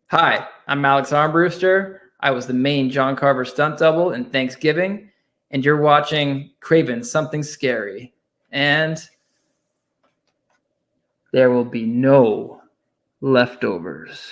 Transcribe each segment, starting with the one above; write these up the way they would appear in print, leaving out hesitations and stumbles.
Hi, I'm Alex Armbruster. I was the main John Carver stunt double in Thanksgiving, and you're watching Craven Something Scary. And there will be no leftovers.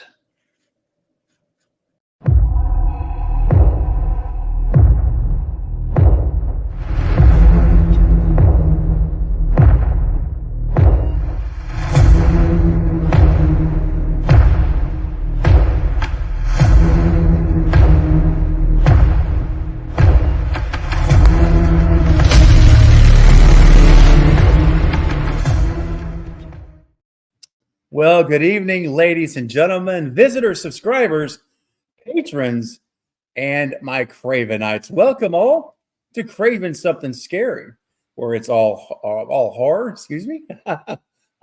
Well, good evening, ladies and gentlemen, visitors, subscribers, patrons, and my Cravenites. Welcome all to Craven Something Scary, where it's all horror, excuse me,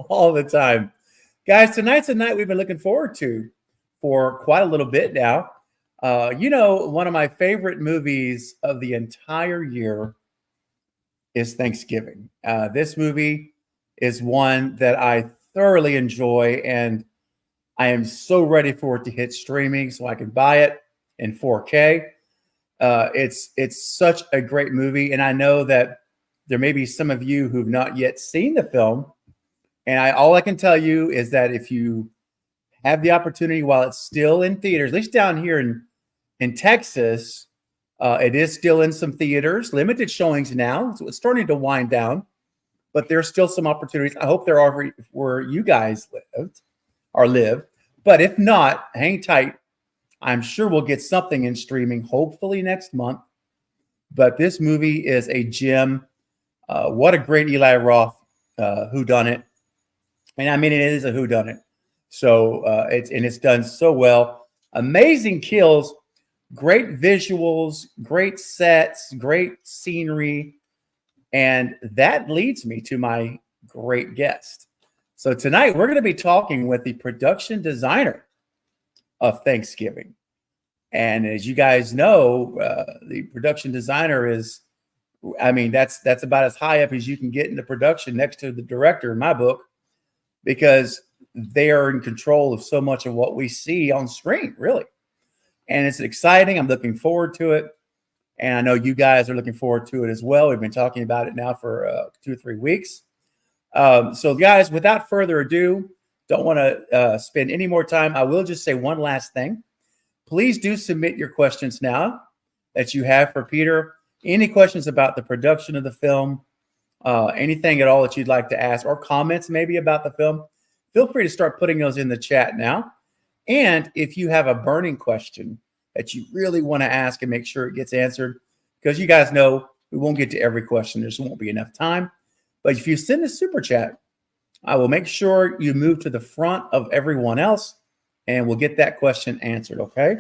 all the time. Guys, tonight's a night we've been looking forward to for quite a little bit now. One of my favorite movies of the entire year is Thanksgiving. This movie is one that I thoroughly enjoy, and I am so ready for it to hit streaming so I can buy it in 4K. It's such a great movie, and I know that there may be some of you who've not yet seen the film. And all I can tell you is that if you have the opportunity while it's still in theaters, at least down here in Texas, it is still in some theaters, limited showings now, so it's starting to wind down. But there's still some opportunities. I hope there are where you guys live. But if not, hang tight. I'm sure we'll get something in streaming, hopefully next month. But this movie is a gem. What a great Eli Roth whodunit. And I mean, it is a whodunit. So it's done so well. Amazing kills, great visuals, great sets, great scenery. And that leads me to my great guest. So tonight we're going to be talking with the production designer of Thanksgiving. And as you guys know, the production designer is, that's about as high up as you can get into production next to the director in my book, because they are in control of so much of what we see on screen, really. And it's exciting. I'm looking forward to it. And I know you guys are looking forward to it as well. We've been talking about it now for 2 or 3 weeks. So guys, without further ado, don't want to spend any more time. I will just say one last thing. Please do submit your questions now that you have for Peter. Any questions about the production of the film, anything at all that you'd like to ask, or comments maybe about the film, feel free to start putting those in the chat now. And if you have a burning question that you really want to ask and make sure it gets answered, because you guys know we won't get to every question. There just won't be enough time. But if you send a super chat, I will make sure you move to the front of everyone else and we'll get that question answered, okay?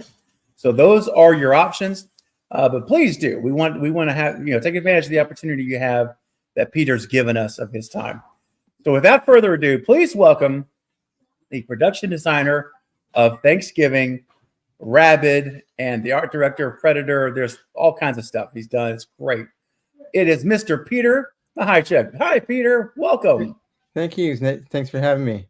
So those are your options. But please do. We want to have, take advantage of the opportunity you have that Peter's given us of his time. So without further ado, please welcome the production designer of Thanksgiving, Rabid, and the art director of Predator. There's all kinds of stuff he's done. It's great. It is Mr. Peter Mihaichuk. Hi, Peter. Welcome. Thank you. Thanks for having me.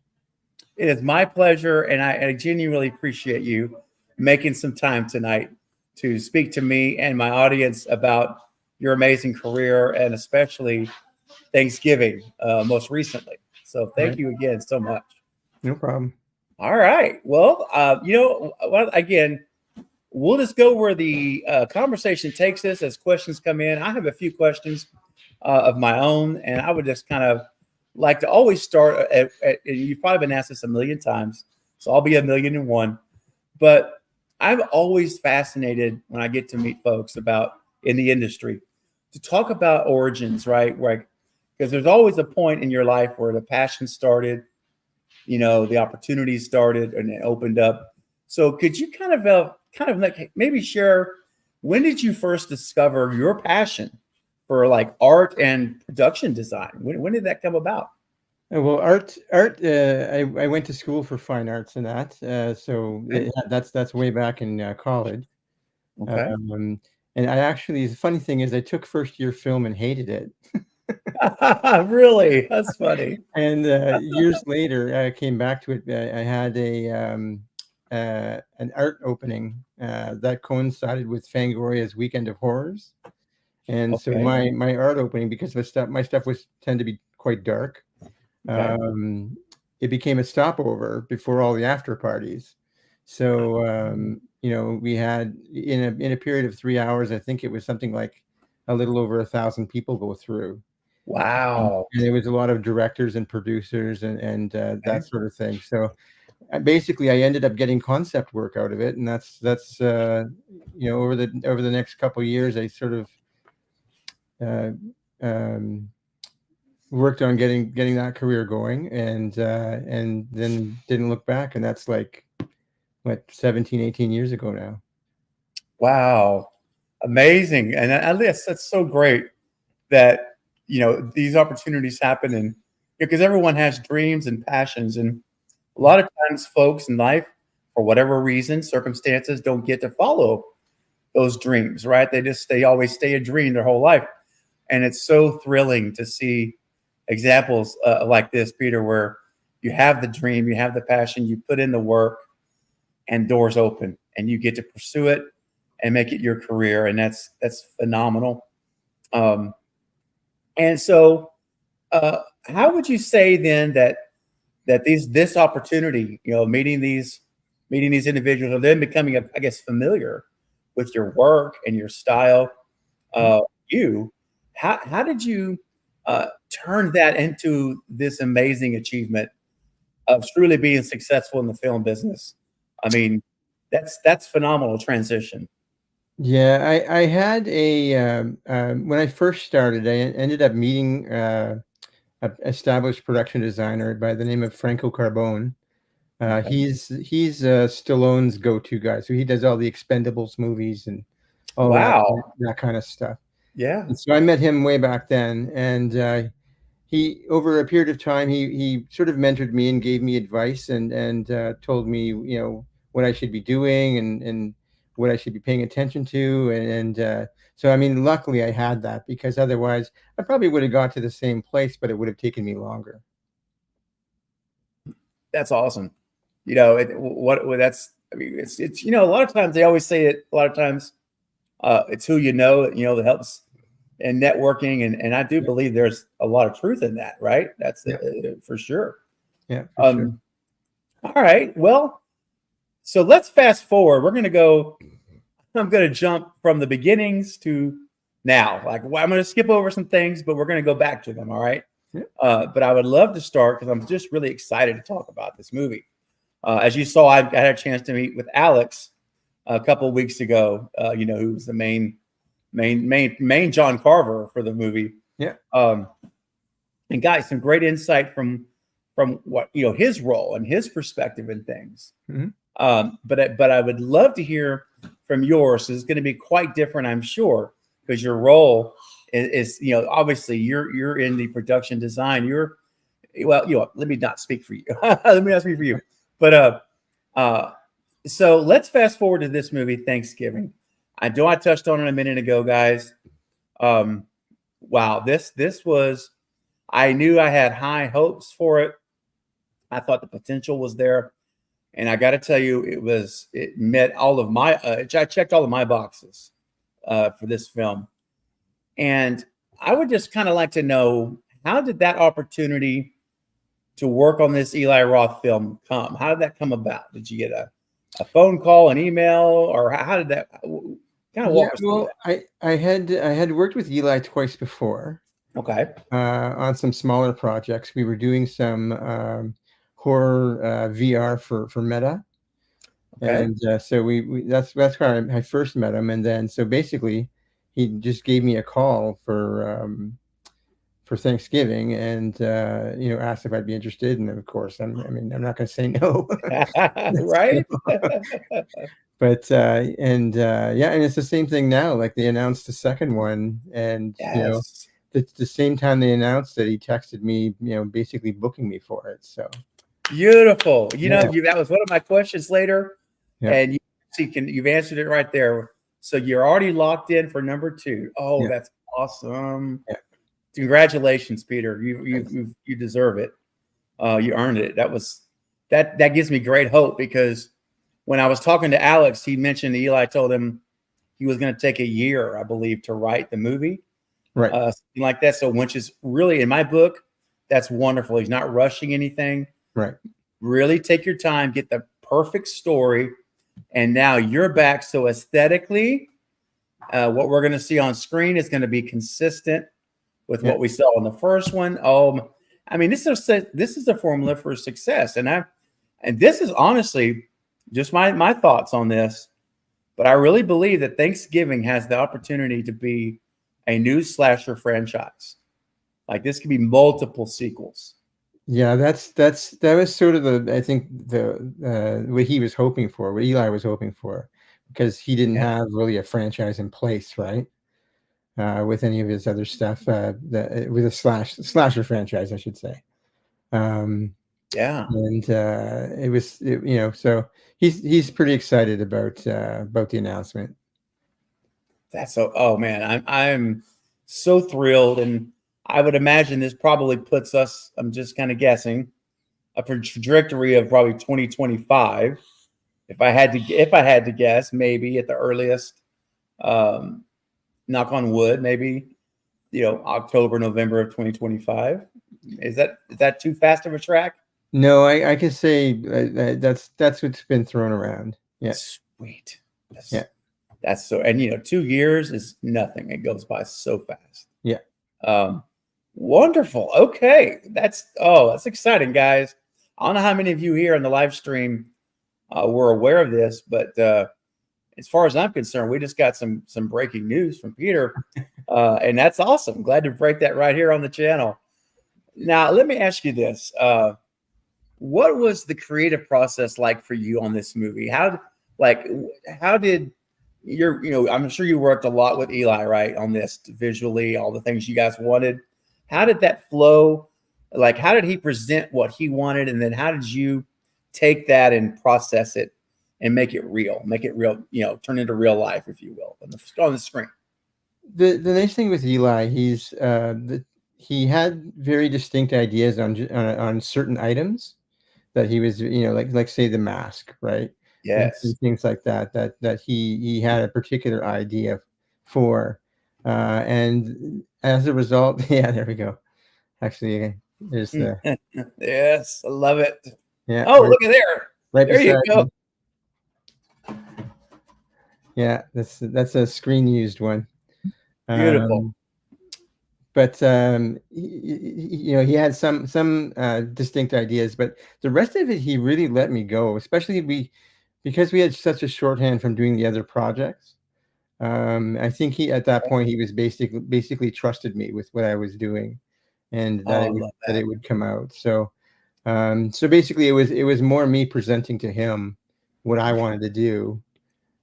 It is my pleasure, and I genuinely appreciate you making some time tonight to speak to me and my audience about your amazing career, and especially Thanksgiving most recently. So thank you again so much. No problem. All right. Well, again, we'll just go where the conversation takes us as questions come in. I have a few questions of my own, and I would just kind of like to always start at you've probably been asked this a million times, so I'll be 1,000,001. But I'm always fascinated when I get to meet folks in the industry to talk about origins, right? Because there's always a point in your life where the passion started, the opportunities started and it opened up. So could you kind of like maybe share, when did you first discover your passion for like art and production design? When did that come about? Well, art. I went to school for fine arts and that. That's way back in college. Okay. And I actually, the funny thing is, I took first year film and hated it. Really? That's funny. And years later, I came back to it. I had an art opening that coincided with Fangoria's Weekend of Horrors, and so Okay. my art opening, because my stuff was tend to be quite dark. Okay. It became a stopover before all the after parties. So we had in a period of 3 hours, I think it was something like a little over 1,000 people go through. Wow. And there was a lot of directors and producers and Okay. that sort of thing. So basically, I ended up getting concept work out of it, and that's over the next couple of years, I sort of uh, um, worked on getting that career going, and then didn't look back, and that's like what 17, 18 years ago now. Wow. Amazing. And at least that's so great that, these opportunities happen, and because everyone has dreams and passions. And a lot of times folks in life, for whatever reason, circumstances, don't get to follow those dreams, right? They always stay a dream their whole life. And it's so thrilling to see examples like this, Peter, where you have the dream, you have the passion, you put in the work, and doors open, and you get to pursue it and make it your career. And that's phenomenal. And so, how would you say then that this opportunity, meeting these individuals, and then becoming, I guess, familiar with your work and your style, how did you turn that into this amazing achievement of truly being successful in the film business? I mean, that's phenomenal transition. Yeah, I had when I first started, I ended up meeting an established production designer by the name of Franco Carbone. Okay. He's Stallone's go-to guy, so he does all the Expendables movies and all Wow. that kind of stuff. Yeah. And so I met him way back then, and he, over a period of time, he sort of mentored me and gave me advice and told me what I should be doing and what I should be paying attention to, and so I mean, luckily I had that, because otherwise I probably would have got to the same place, but it would have taken me longer. That's awesome. That's, I mean, it's, a lot of times they always say it, a lot of times, it's who that helps in networking. And I do believe there's a lot of truth in that, right? That's for sure. Yeah, for sure. All right. Well, so let's fast forward. I'm going to jump from the beginnings to now. Like, I'm going to skip over some things, but we're going to go back to them. All right. Yeah. But I would love to start, because I'm just really excited to talk about this movie. As you saw, I had a chance to meet with Alex a couple of weeks ago, who was the main John Carver for the movie. Yeah. And got some great insight from what, his role and his perspective in things. Mm-hmm. But I would love to hear from yours. It's going to be quite different, I'm sure, because your role is obviously you're in the production design. Let me not speak for you. Let me not speak for you. But so let's fast forward to this movie, Thanksgiving. I touched on it a minute ago, guys. Wow, this was, I knew I had high hopes for it. I thought the potential was there. And I got to tell you, it met all of my, I checked all of my boxes for this film. And I would just kind of like to know, how did that opportunity to work on this Eli Roth film come? How did that come about? Did you get a phone call, an email, or how did that kind of walk us through that? I had worked with Eli twice before. Okay. On some smaller projects. We were doing some horror VR for Meta. Okay. And so we that's where I first met him. And then so basically he just gave me a call for Thanksgiving, and asked if I'd be interested. And of course, I'm not going to say no. Right. But and it's the same thing now. Like, they announced the second one, and Yes. the same time they announced it, he texted me, basically booking me for it. So beautiful. That was one of my questions later, and you've answered it right there. So you're already locked in for number 2. Oh, that's awesome. Yeah. Congratulations, Peter. You deserve it. You earned it. That gives me great hope, because when I was talking to Alex, he mentioned Eli told him he was going to take a year, I believe, to write the movie, Right. something like that. So, which is really, in my book, that's wonderful. He's not rushing anything. Right. Really take your time, get the perfect story, and now you're back. So aesthetically, what we're going to see on screen is going to be consistent with what we saw in the first one. I mean, this is a formula for success, and this is honestly just my thoughts on this. But I really believe that Thanksgiving has the opportunity to be a new slasher franchise. Like this could be multiple sequels. Yeah, that was sort of I think the what he was hoping for, what Eli was hoping for, because he didn't have really a franchise in place, right? With any of his other stuff, with a slasher franchise, I should say. And it was, so he's pretty excited about the announcement. That's so. Oh man, I'm so thrilled, and I would imagine this probably puts us. I'm just kind of guessing a trajectory of probably 2025. If I had to guess, maybe at the earliest. Knock on wood, maybe October, November of 2025. Is that too fast of a track? No, I can say that's what's been thrown around. Yeah, sweet. That's so, and 2 years is nothing. It goes by so fast. Yeah. Wonderful. Okay, that's exciting, guys. I don't know how many of you here on the live stream were aware of this, but as far as I'm concerned, we just got some breaking news from Peter, and that's awesome. Glad to break that right here on the channel. Now, let me ask you this: what was the creative process like for you on this movie? How did I'm sure you worked a lot with Eli, right, on this visually, all the things you guys wanted. How did that flow? Like, how did he present what he wanted, and then how did you take that and process it and make it real, turn into real life, if you will, on the screen? The nice thing with Eli, he had very distinct ideas on certain items that he was, like say the mask, right? Yes. And things like that he had a particular idea for, and as a result, yeah, there we go. Actually, there's the yes, I love it. Yeah. Oh, look at there. Right there you go. Yeah, that's a screen used one. Beautiful. But he had some distinct ideas, but the rest of it he really let me go, especially because we had such a shorthand from doing the other projects. I think at that point he was basically trusted me with what I was doing, and that it would come out. So basically it was more me presenting to him what I wanted to do,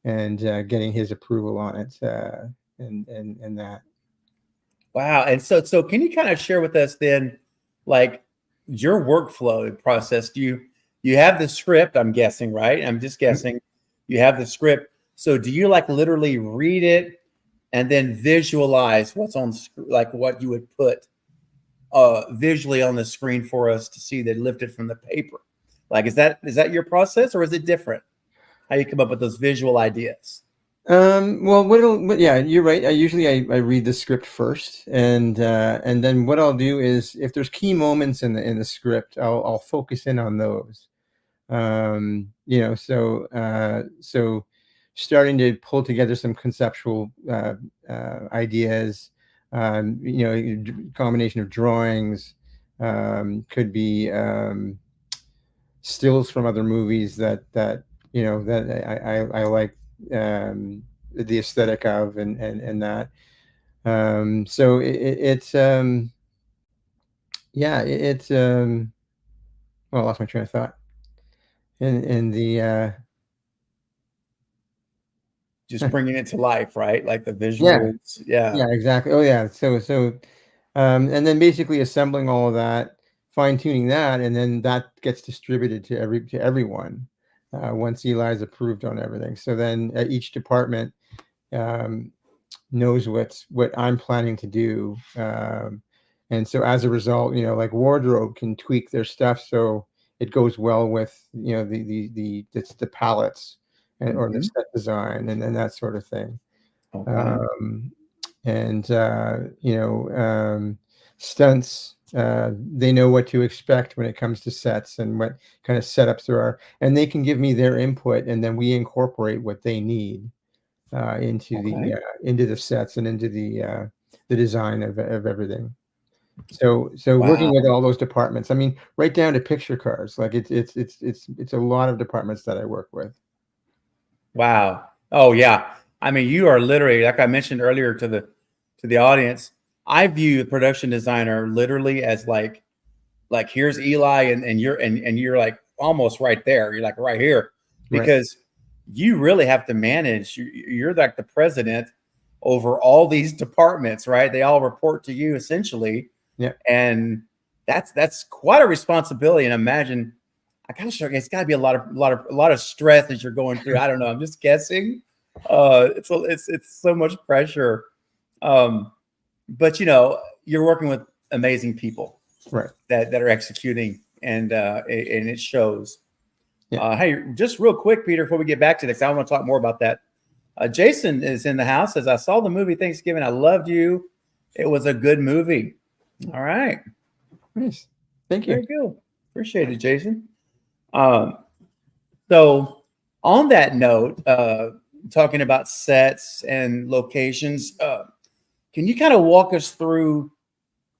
and getting his approval on it, and that. Wow. And so can you kind of share with us then, like, your workflow process? Do you have the script, I'm guessing, right? I'm just guessing. You have the script. So do you literally read it and then visualize what's on, like what you would put visually on the screen for us to see, that lifted from the paper? Like, is that your process, or is it different? How you come up with those visual ideas? Well, yeah, you're right. I read the script first, and then what I'll do is, if there's key moments in the script, I'll focus in on those. So starting to pull together some conceptual ideas, combination of drawings, could be stills from other movies that I like the aesthetic of, and that. So it's well, I lost my train of thought. In the just bringing it to life, right? Like the visuals. Yeah, exactly. Oh yeah. So and then basically assembling all of that, fine tuning that, and then that gets distributed to everyone once Eli's approved on everything. So then each department knows what I'm planning to do, and so as a result, like wardrobe can tweak their stuff so it goes well with, you know, the palettes and or the set design and that sort of thing. Okay. And you know, stunts, they know what to expect when it comes to sets and what kind of setups there are, and they can give me their input, and then we incorporate what they need into the sets and into the design of everything. So working with all those departments, I mean, right down to picture cars, like it's a lot of departments that I work with. Wow. Oh yeah. I mean, you are literally, like I mentioned earlier to the audience, I view the production designer literally as like here's Eli and you're like almost right there. You're like right here because you really have to manage. You're like the president over all these departments, right? They all report to you essentially. Yeah. And that's quite a responsibility. And imagine, I kind of sure it's got to be a lot of stress as you're going through. I don't know. I'm just guessing. It's so much pressure. But you know, you're working with amazing people, right? That are executing, and it shows. Yeah. Hey, just real quick, Peter, before we get back to this, I want to talk more about that. Jason is in the house. Says, I saw the movie Thanksgiving. I loved you. It was a good movie. All right. Nice. Thank you. Very good. Appreciate it, Jason. So on that note, talking about sets and locations, can you kind of walk us through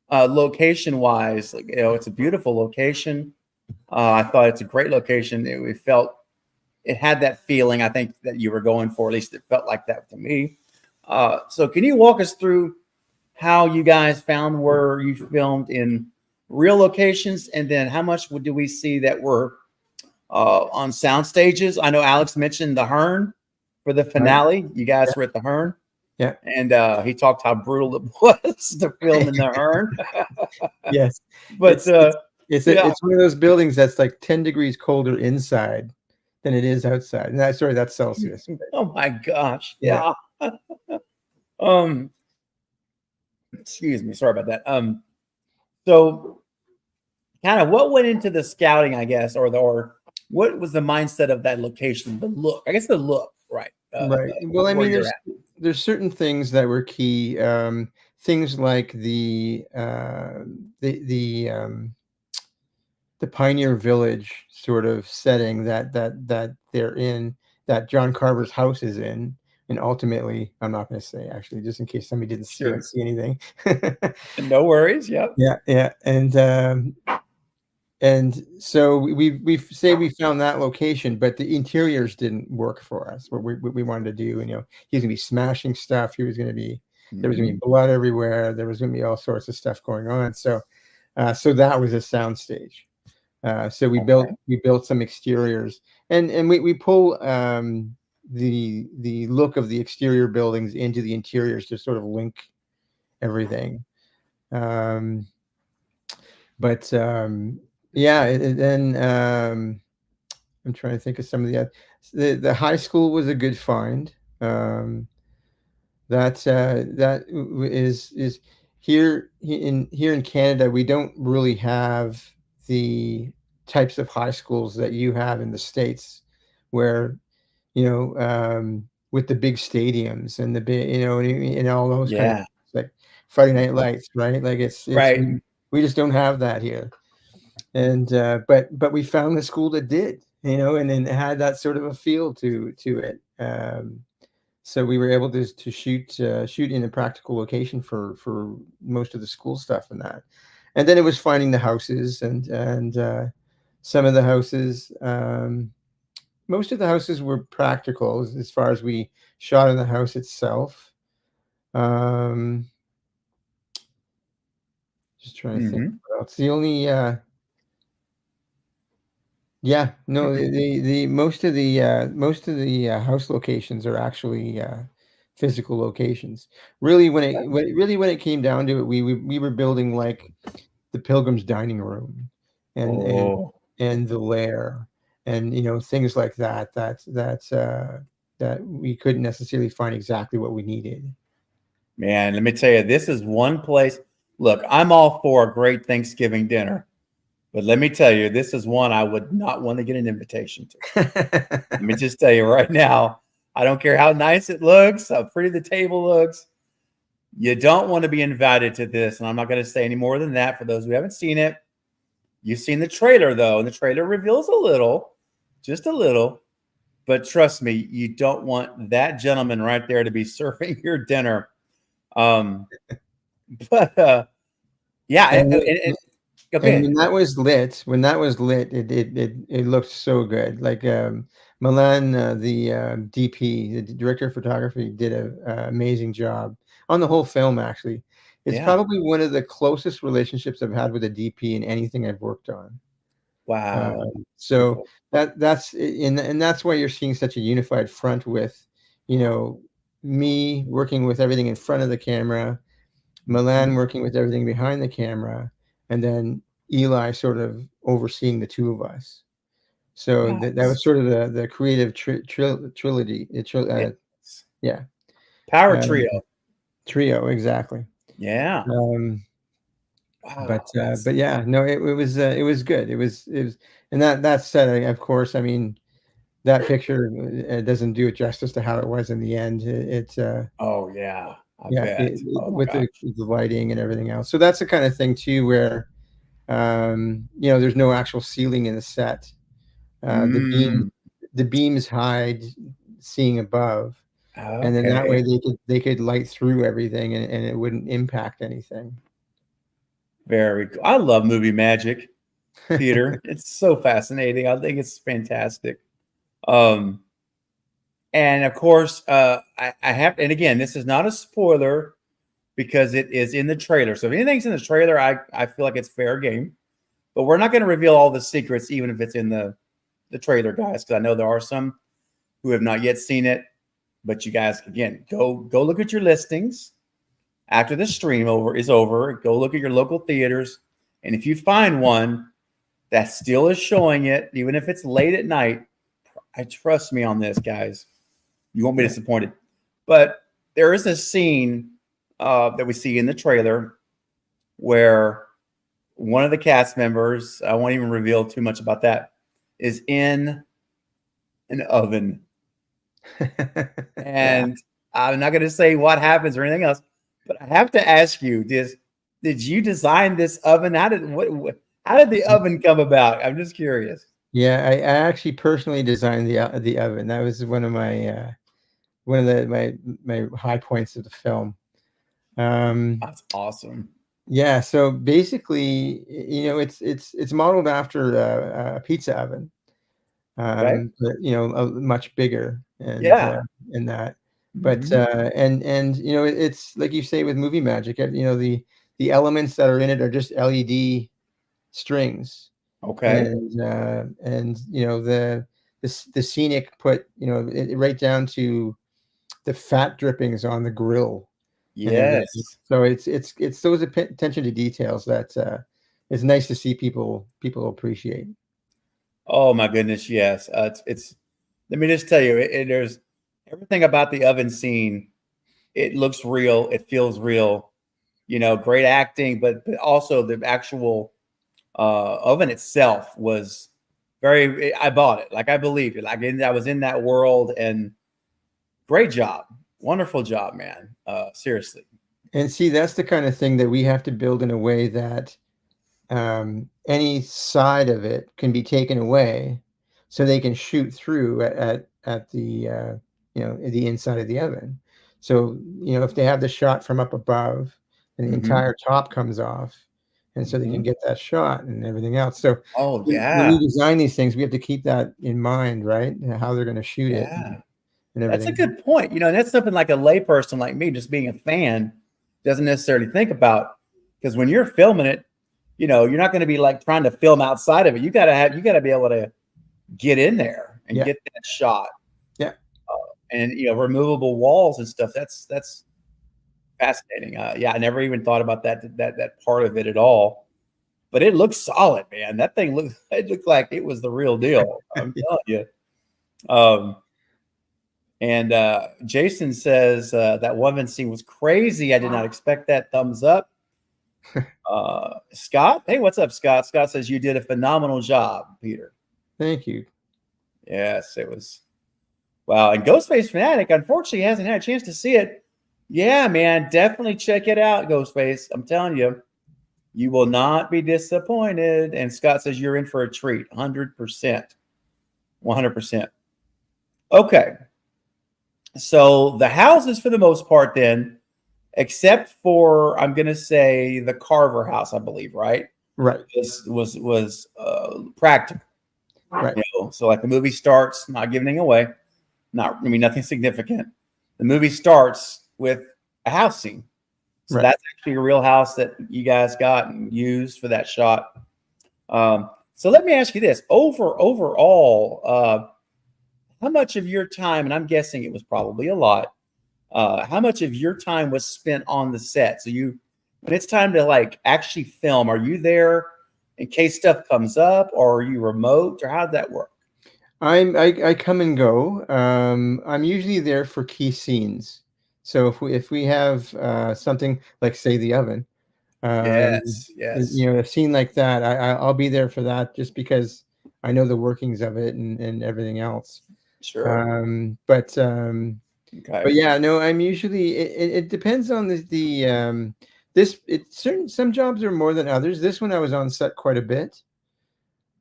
location wise? Like, you know, it's a beautiful location. I thought it's a great location. It had that feeling, I think, that you were going for. At least it felt like that to me. So can you walk us through how you guys found where you filmed in real locations, and then how much do we see that were on sound stages? I know Alex mentioned the Hearn for the finale. You guys were at the Hearn. Yeah. And he talked how brutal it was to film in the Hearn. Yes. But it's one of those buildings that's like 10 degrees colder inside than it is outside. And that's Celsius. Oh my gosh. Yeah. Excuse me. Sorry about that. So kind of what went into the scouting, I guess, or what was the mindset of that location? The look, I guess the look, right? Right. Well, I mean, there's certain things that were key. Things like the Pioneer Village sort of setting that they're in, that John Carver's house is in. And ultimately, I'm not going to say, actually, just in case somebody didn't see anything. No worries. Yep. Yeah. And so we say we found that location, but the interiors didn't work for us. What we wanted to do, you know, he was going to be smashing stuff. There was going to be blood everywhere. There was going to be all sorts of stuff going on. So that was a sound stage. So we built some exteriors, and we pull the look of the exterior buildings into the interiors to sort of link everything. Yeah, and then I'm trying to think of some of the high school was a good find. That is here in Canada, we don't really have the types of high schools that you have in the States, where, you know, with the big stadiums and the big, you know, and all those kind of things, like Friday Night Lights, right? Like it's right. We just don't have that here. And but we found a school that did, you know, and then had that sort of a feel to it. So we were able to shoot in a practical location for most of the school stuff and that. And then it was finding the houses and some of the houses. Most of the houses were practical as far as we shot in the house itself. Just trying to think what else. The only the most of the house locations are actually physical locations. Really, when it came down to it, we were building like the Pilgrim's dining room and the lair, and, you know, things like that that we couldn't necessarily find exactly what we needed. Man, let me tell you, this is one place. Look, I'm all for a great Thanksgiving dinner, But let me tell you, this is one I would not want to get an invitation to. Let me just tell you right now, I don't care how nice it looks, how pretty the table looks. You don't want to be invited to this. And I'm not going to say any more than that for those who haven't seen it. You've seen the trailer, though, and the trailer reveals a little, just a little. But trust me, you don't want that gentleman right there to be serving your dinner. Yeah. And when that was lit, it looked so good. Like Milan, the DP, the director of photography, did an amazing job on the whole film. Actually, it's probably one of the closest relationships I've had with a DP in anything I've worked on. Wow. So that's why you're seeing such a unified front with, me working with everything in front of the camera, Milan working with everything behind the camera, and then Eli sort of overseeing the two of us. So that was sort of the creative trilogy. Yeah. Power trio. Trio, exactly. Yeah. But yeah, no, it was good. It was, and that said, of course, I mean, that picture doesn't do it justice to how it was in the end. Oh yeah. With the lighting and everything else. So that's the kind of thing too, where there's no actual ceiling in the set. The beams hide seeing above, and then that way they could light through everything, and it wouldn't impact anything. Very cool. I love movie magic, Peter. It's so fascinating. I think it's fantastic. And of course, I have, and again, this is not a spoiler because it is in the trailer. So if anything's in the trailer, I feel like it's fair game. But we're not going to reveal all the secrets, even if it's in the trailer, guys, because I know there are some who have not yet seen it. But you guys, again, go look at your listings after the stream is over. Go look at your local theaters, and if you find one that still is showing it, even if it's late at night, I trust me on this, guys. You won't be disappointed. But there is a scene that we see in the trailer where one of the cast members, I won't even reveal too much about that, is in an oven. And I'm not going to say what happens or anything else, but I have to ask you, did you design this oven? How did the oven come about? I'm just curious. Yeah, I actually personally designed the oven. That was one of my my high points of the film. That's awesome. Yeah, so basically, it's modeled after a pizza oven, but much bigger and in that. But it's like you say with movie magic. The elements that are in it are just LED strings. Okay. And the scenic put right down to the fat drippings on the grill. Yes. So it's those attention to details that it's nice to see people appreciate. Oh my goodness, yes. It's let me just tell you, there's everything about the oven scene. It looks real. It feels real. Great acting, but also the actual oven itself was very. I bought it. Like I believed it. Like I was in that world, and great job. Wonderful job, man. Seriously. And see, that's the kind of thing that we have to build in a way that any side of it can be taken away, so they can shoot through at the the inside of the oven. So if they have the shot from up above, and the entire top comes off, and so they can get that shot and everything else. So when we design these things, we have to keep that in mind, right? How they're going to shoot it. And that's a good point. And that's something like a layperson like me, just being a fan, doesn't necessarily think about, because when you're filming it, you're not going to be like trying to film outside of it. You got to be able to get in there and get that shot. Yeah. And removable walls and stuff. That's fascinating. I never even thought about that part of it at all. But it looks solid, man. That thing looked like it was the real deal. I'm telling you. And Jason says that woman scene was crazy. I did not expect that. Thumbs up. Scott, hey, what's up, Scott? Scott says you did a phenomenal job, Peter. Thank you. Yes, it was. Wow. And Ghostface Fanatic, unfortunately, hasn't had a chance to see it. Yeah, man, definitely check it out, Ghostface. I'm telling you, you will not be disappointed. And Scott says you're in for a treat. 100%. 100%. Okay. So the houses, for the most part, then, except for, I'm going to say, the Carver house, I believe, right? Right. Was practical. Right. You know? So like the movie starts, not giving anything away, nothing significant. The movie starts with a house scene. So Right. that's actually a real house that you guys got and used for that shot. So let me ask you this: overall, how much of your time, and I'm guessing it was probably a lot, how much of your time was spent on the set? So when it's time to like actually film, are you there in case stuff comes up, or are you remote, or how did that work? I come and go. I'm usually there for key scenes. So if we have something like, say, the oven, Yes. a scene like that, I'll be there for that, just because I know the workings of it and everything else. Sure. But Okay. yeah, no, I'm usually, it depends on some jobs are more than others. This one I was on set quite a bit.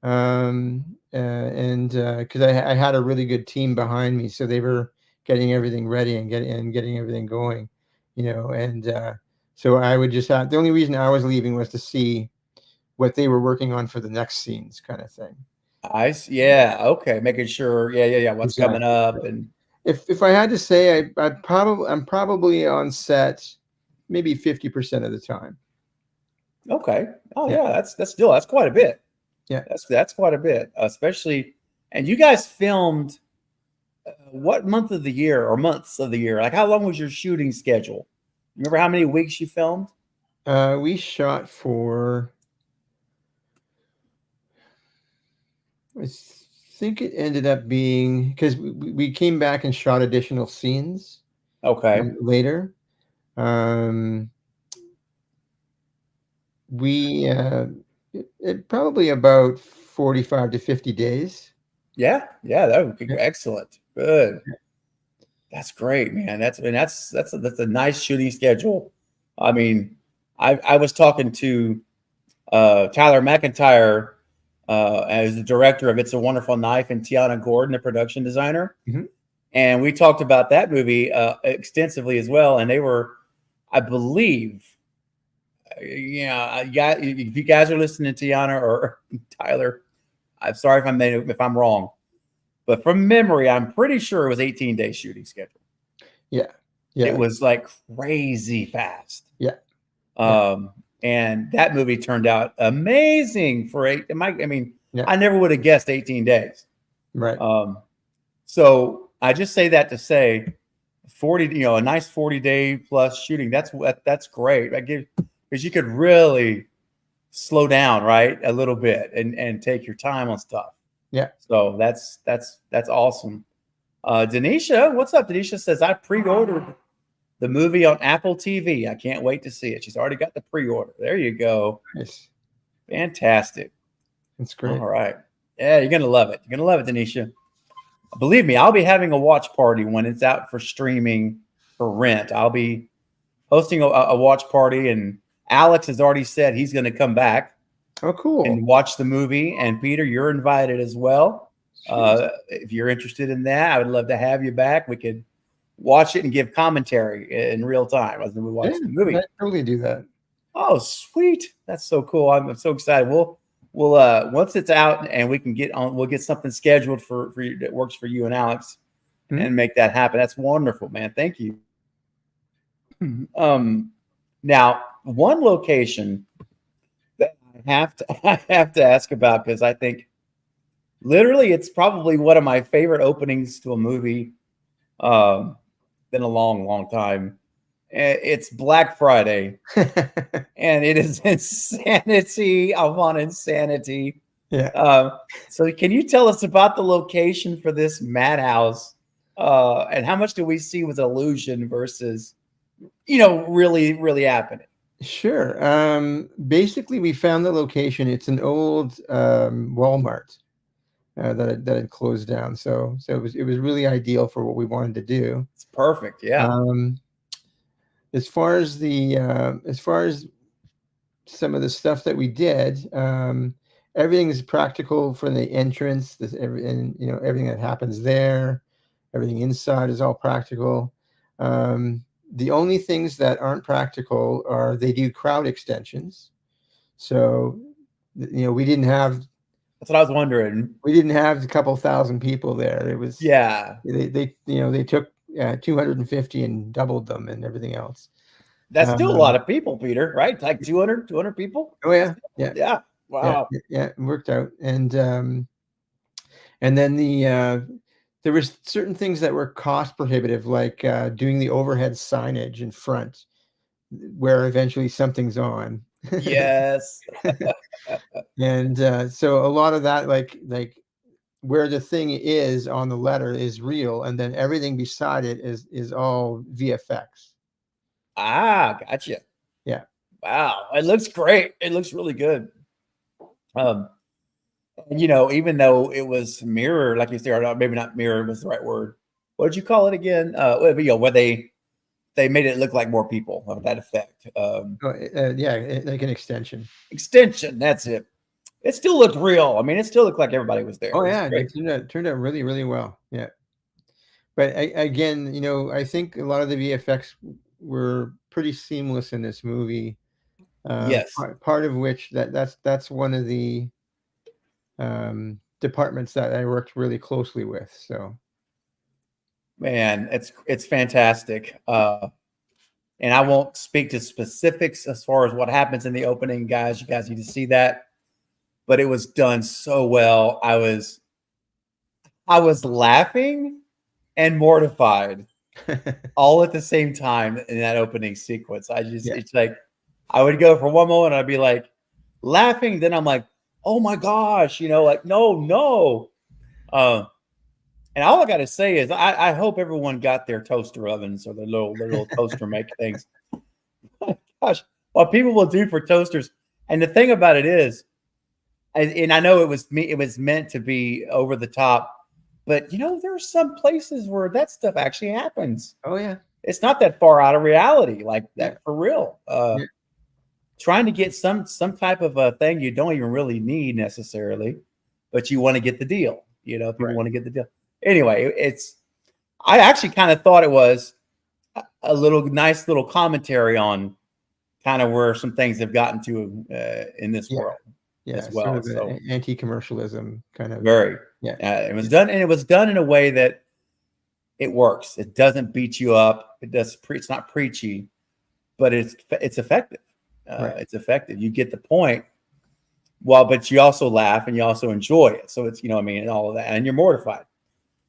And because I had a really good team behind me, so they were getting everything ready and getting everything going, and so I would just have, the only reason I was leaving was to see what they were working on for the next scenes, kind of thing. Yeah. Okay. Making sure. Yeah. What's coming up? And if I had to say, I'm probably on set maybe 50% of the time. okay. Oh yeah, that's quite a bit. Yeah. That's quite a bit, especially. And you guys filmed what month of the year or months of the year? Like, how long was your shooting schedule? Remember how many weeks you filmed? We shot for, I think it ended up being, because we came back and shot additional scenes Okay. later. We probably about 45 to 50 days. Yeah. That would be excellent. Good. That's great, man. That's a nice shooting schedule. I mean, I was talking to Tyler McIntyre as the director of It's a Wonderful Knife, and Tiana Gordon, the production designer. Mm-hmm. And we talked about that movie extensively as well. And they were, I believe, if you guys are listening to Tiana or Tyler, I'm sorry if I'm wrong, but from memory, I'm pretty sure it was 18-day shooting schedule. Yeah. It was like crazy fast. Yeah. And that movie turned out amazing for I never would have guessed 18 days. Right. So I just say that to say 40, a nice 40-day plus shooting. That's great. Because you could really slow down, right, a little bit and take your time on stuff. Yeah. So that's awesome. Denisha, what's up? Denisha says, I pre-ordered the movie on Apple TV. I can't wait to see it. She's already got the pre-order. There you go. Nice. Fantastic. That's great. All right. Yeah, you're going to love it. You're going to love it, Denisha. Believe me, I'll be having a watch party when it's out for streaming for rent. I'll be hosting a watch party, and Alex has already said he's going to come back. Oh, cool. And watch the movie. And Peter, you're invited as well. If you're interested in that, I would love to have you back. We could watch it and give commentary in real time as we watch the movie. I'd totally do that. Oh, sweet. That's so cool. I'm so excited. We'll once it's out and we can we'll get something scheduled for you that works for you and Alex and make that happen. That's wonderful, man. Thank you. Now, one location that I have to ask about, because I think literally it's probably one of my favorite openings to a movie in a long time. It's Black Friday, and it is insanity upon insanity. Yeah. So can you tell us about the location for this madhouse, and how much do we see with illusion versus, really happening? Sure. Basically, we found the location. It's an old Walmart that had closed down. So it was really ideal for what we wanted to do. It's perfect. Yeah. As far as some of the stuff that we did, everything is practical for the entrance. And everything that happens there, everything inside is all practical. The only things that aren't practical are they do crowd extensions. So, we didn't have. That's what I was wondering. We didn't have a couple thousand people there. It was they took 250 and doubled them and everything else. That's still a lot of people, Peter, right? Like 200 people. Oh yeah. Wow. Yeah, it worked out. And then there was certain things that were cost prohibitive, like doing the overhead signage in front, where eventually something's on. Yes. And so a lot of that, like where the thing is on the letter is real, and then everything beside it is all VFX. Gotcha. Yeah. Wow. It looks great. It looks really good. Even though it was mirror, like you said, or maybe not mirror was the right word. What did you call it again? Where they made it look like more people of that effect. Like an extension. Extension. That's it. It still looked real. I mean, it still looked like everybody was there. Oh yeah, it turned out really, really well. Yeah. But again, I think a lot of the VFX were pretty seamless in this movie. Yes. Part of which that's one of the departments that I worked really closely with. So, man, it's fantastic. And I won't speak to specifics as far as what happens in the opening, guys. You guys need to see that. But it was done so well. I was laughing and mortified all at the same time in that opening sequence. It's like I would go for one moment, I'd be like laughing, then I'm like, oh my gosh, like no. And all I got to say is I hope everyone got their toaster ovens or their little toaster make things. Gosh, what people will do for toasters. And the thing about it is, and I know it was meant to be over the top, but there are some places where that stuff actually happens. Oh yeah. It's not that far out of reality, like that for real. Trying to get some type of a thing you don't even really need necessarily, but you want to get the deal. People want to get the deal. Anyway, I actually kind of thought it was a nice little commentary on kind of where some things have gotten to in this world as well. Sort of anti-commercialism kind of. Very. It was done, and it was done in a way that it works. It doesn't beat you up. It's not preachy, but it's effective. It's effective. You get the point. Well, but you also laugh and you also enjoy it. So it's, and all of that, and you're mortified.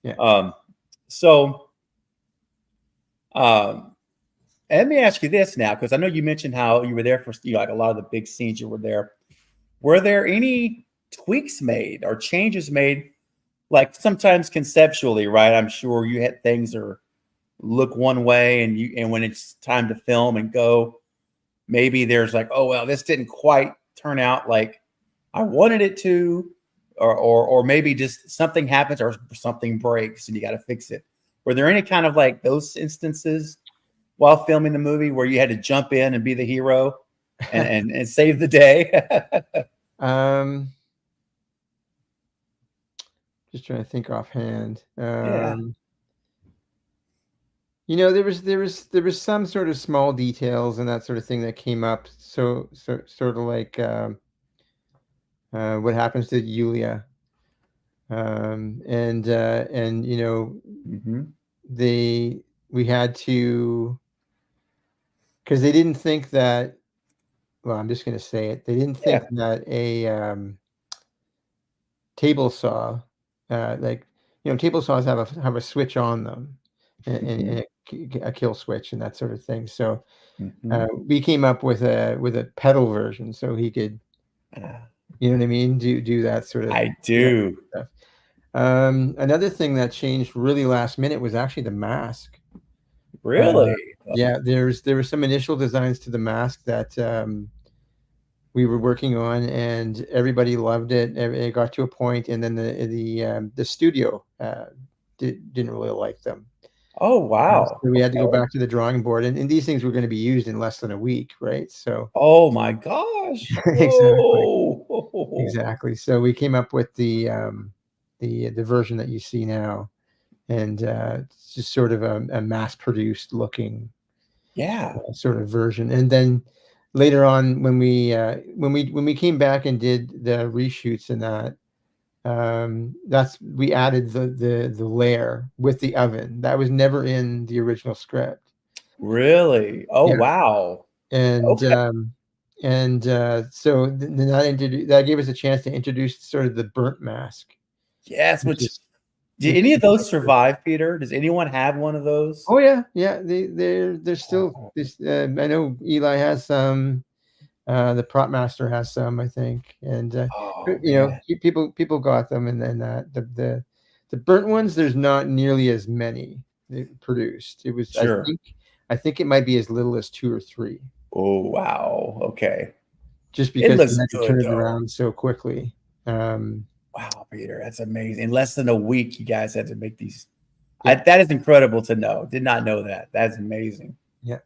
Yeah. Let me ask you this now, because I know you mentioned how you were there for like a lot of the big scenes you were there. Were there any tweaks made or changes made, like sometimes conceptually, right? I'm sure you had things or look one way, and when it's time to film and go, maybe there's like, oh well, this didn't quite turn out like I wanted it to, or maybe just something happens or something breaks and you got to fix it. Were there any kind of like those instances while filming the movie where you had to jump in and be the hero and save the day? Just trying to think offhand. Yeah. There was some sort of small details and that sort of thing that came up. So sort of like what happens to Yulia, we had to, because they didn't think that. Well, I'm just going to say it. They didn't think that a table saw, table saws have a switch on them, and a kill switch and that sort of thing. So we came up with a pedal version, so he could, you know what I mean, do that sort of. I do. Stuff. Another thing that changed really last minute was actually the mask. Really? Yeah, there were some initial designs to the mask that we were working on, and everybody loved it. It got to a point, and then the studio didn't really like them. Oh, wow. So we had to go Okay. back to the drawing board, and these things were going to be used in less than a week, right? So Oh my gosh. exactly, Whoa. exactly. So we came up with the version that you see now, and it's just sort of a mass-produced looking Yeah. sort of version. And then later on, when we came back and did the reshoots and that, we added the layer with the oven that was never in the original script. Really? Oh, Yeah, wow. and Okay. so then that gave us a chance to introduce sort of the burnt mask, Yes. which is Did any of those survive, Peter? Does anyone have one of those? oh yeah, yeah, they're still Oh, this. I know Eli has some. The prop master has some, I think, and oh you know, man. people got them, and then the burnt ones, there's not nearly as many produced. It was, Sure. I think it might be as little as 2 or 3, Oh, wow. Okay. just It because we looks had to good turn it though. around so quickly. Um, Wow, Peter, that's amazing. In less than a week, you guys had to make these. yeah, That is incredible to know. Did not know that. That's amazing. yeah,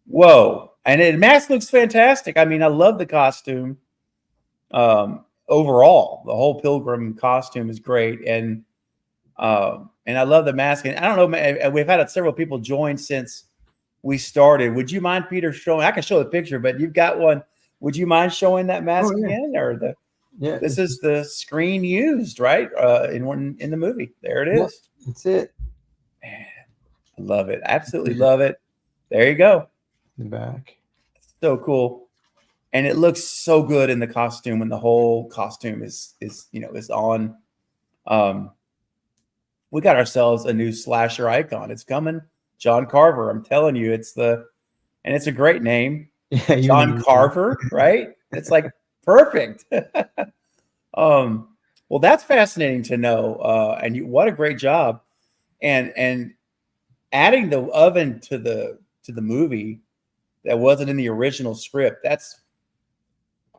Whoa. And the mask looks fantastic. I mean, I love the costume. Overall, the whole pilgrim costume is great. And I love the mask. And I don't know, we've had several people join since we started. Would you mind, Peter, showing? I can show the picture, but you've got one. Would you mind showing that oh mask yeah, again? Or yeah, this is the screen used, right? In the movie. There it yeah, is. that's it. Man, I love it. That's Absolutely it. love it. There you go. The back. So cool. And it looks so good in the costume when the whole costume is on. Um, we got ourselves a new slasher icon. It's coming. John Carver. I'm telling you, and it's a great name. Yeah, you John named it. Carver, right? It's like perfect. um, well, that's fascinating to know. What a great job. And adding the oven to the movie that wasn't in the original script, that's,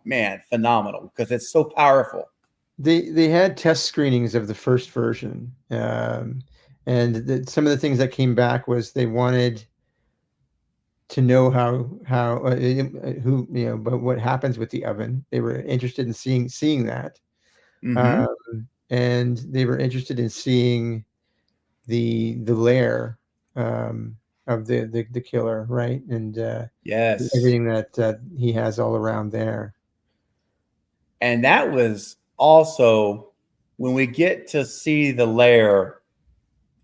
man, phenomenal because it's so powerful. They had test screenings of the first version, and some of the things that came back was they wanted to know but what happens with the oven. They were interested in seeing that, Mm-hmm. and they were interested in seeing the lair of the killer, right, and Yes. everything that he has all around there. And that was also when we get to see the lair.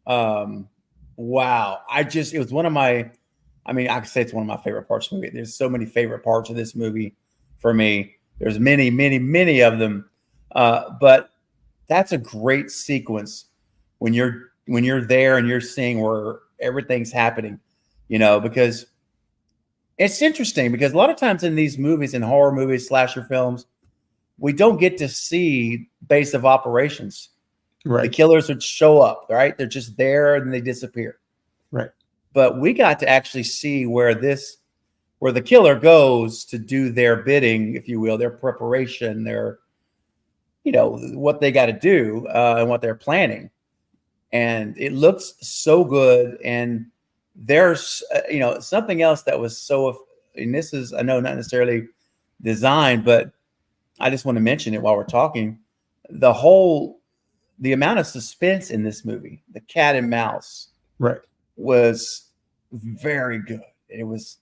Um, wow. It was one of my, I mean, I could say it's one of my favorite parts of the movie. There's so many favorite parts of this movie for me. There's many, many, many of them. But that's a great sequence when you're there and you're seeing where everything's happening, because it's interesting because a lot of times in these movies, in horror movies, slasher films, we don't get to see base of operations. The Right, killers would show up, right? They're just there and they disappear. right, But we got to actually see where the killer goes to do their bidding, if you will, their preparation, their, what they got to do and what they're planning. And it looks so good. And there's, something else that was and this is, I know, not necessarily designed, but I just want to mention it while we're talking. The amount of suspense in this movie, the cat and mouse, right. was very good. It was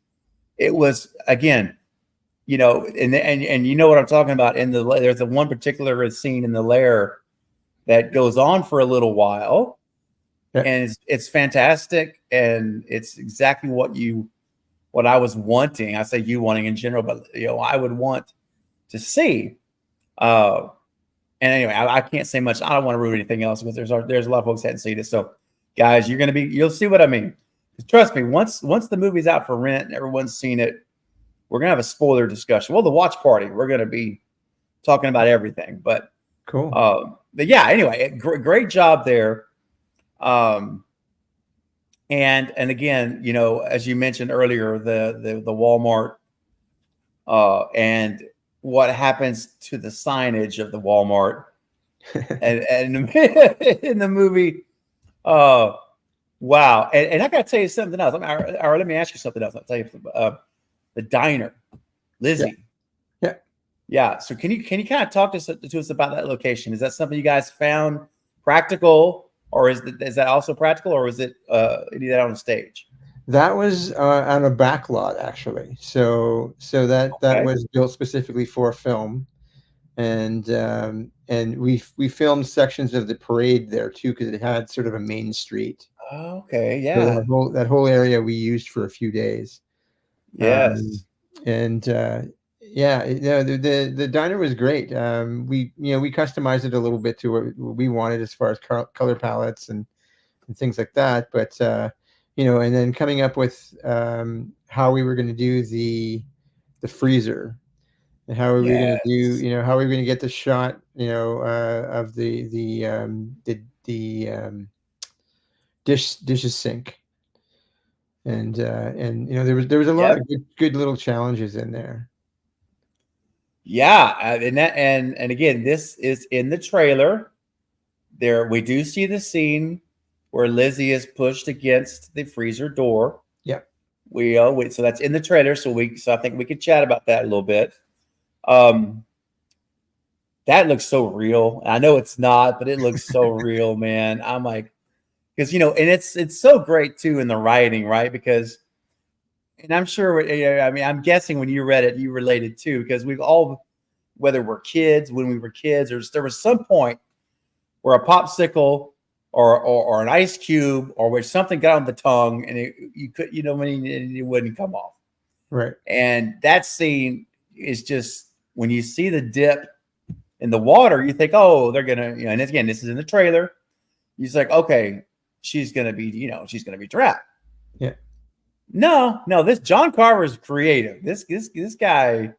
again, and you know what I'm talking about. There's a one particular scene in the lair that goes on for a little while, Yeah. and it's fantastic, and it's exactly what I was wanting. I say you wanting in general, but I would want to see. And anyway, I can't say much. I don't want to ruin anything else because there's a lot of folks that hadn't seen it. So, guys, you'll see what I mean. Trust me, once the movie's out for rent and everyone's seen it, we're gonna have a spoiler discussion. Well, the watch party, we're gonna be talking about everything. But Cool. yeah. Anyway, great job there. And again, you know, as you mentioned earlier, the Walmart and what happens to the signage of the Walmart and in the movie. Wow. And I got to tell you something else. Let me ask you something else. I'll tell you the diner, Lizzie. Yeah. Yeah. So can you kind of talk to us about that location? Is that something you guys found practical, or is that also practical, or is it any of that on stage? That was on a back lot, actually. So that Okay. was built specifically for film, and we filmed sections of the parade there too, because it had sort of a main street. Okay. So Yeah. that whole area we used for a few days. Yes. And yeah, the diner was great. We customized it a little bit to what we wanted as far as color palettes and things like that. But and then coming up with how we were going to do the freezer, and how we were going to do, Yes. how we were going to get the shot, of the dishes sink. And there was a lot Yep. of good little challenges in there. Yeah. And again, this is in the trailer. There we do see the scene where Lizzie is pushed against the freezer door. Yep. So that's in the trailer. So I think we could chat about that a little bit. That looks so real. I know it's not, but it looks so real, man. I'm like, because and it's so great too in the writing, right? Because, and I'm sure, I mean, I'm guessing when you read it, you related too, because we've all, whether we're kids, when we were kids, or there was some point where a popsicle or an ice cube or where something got on the tongue and you could, it wouldn't come off. Right. And that scene is just, when you see the dip in the water, you think, oh, they're gonna, and again, this is in the trailer. He's like, okay, she's gonna be trapped. Yeah. No, this John Carver is creative. This guy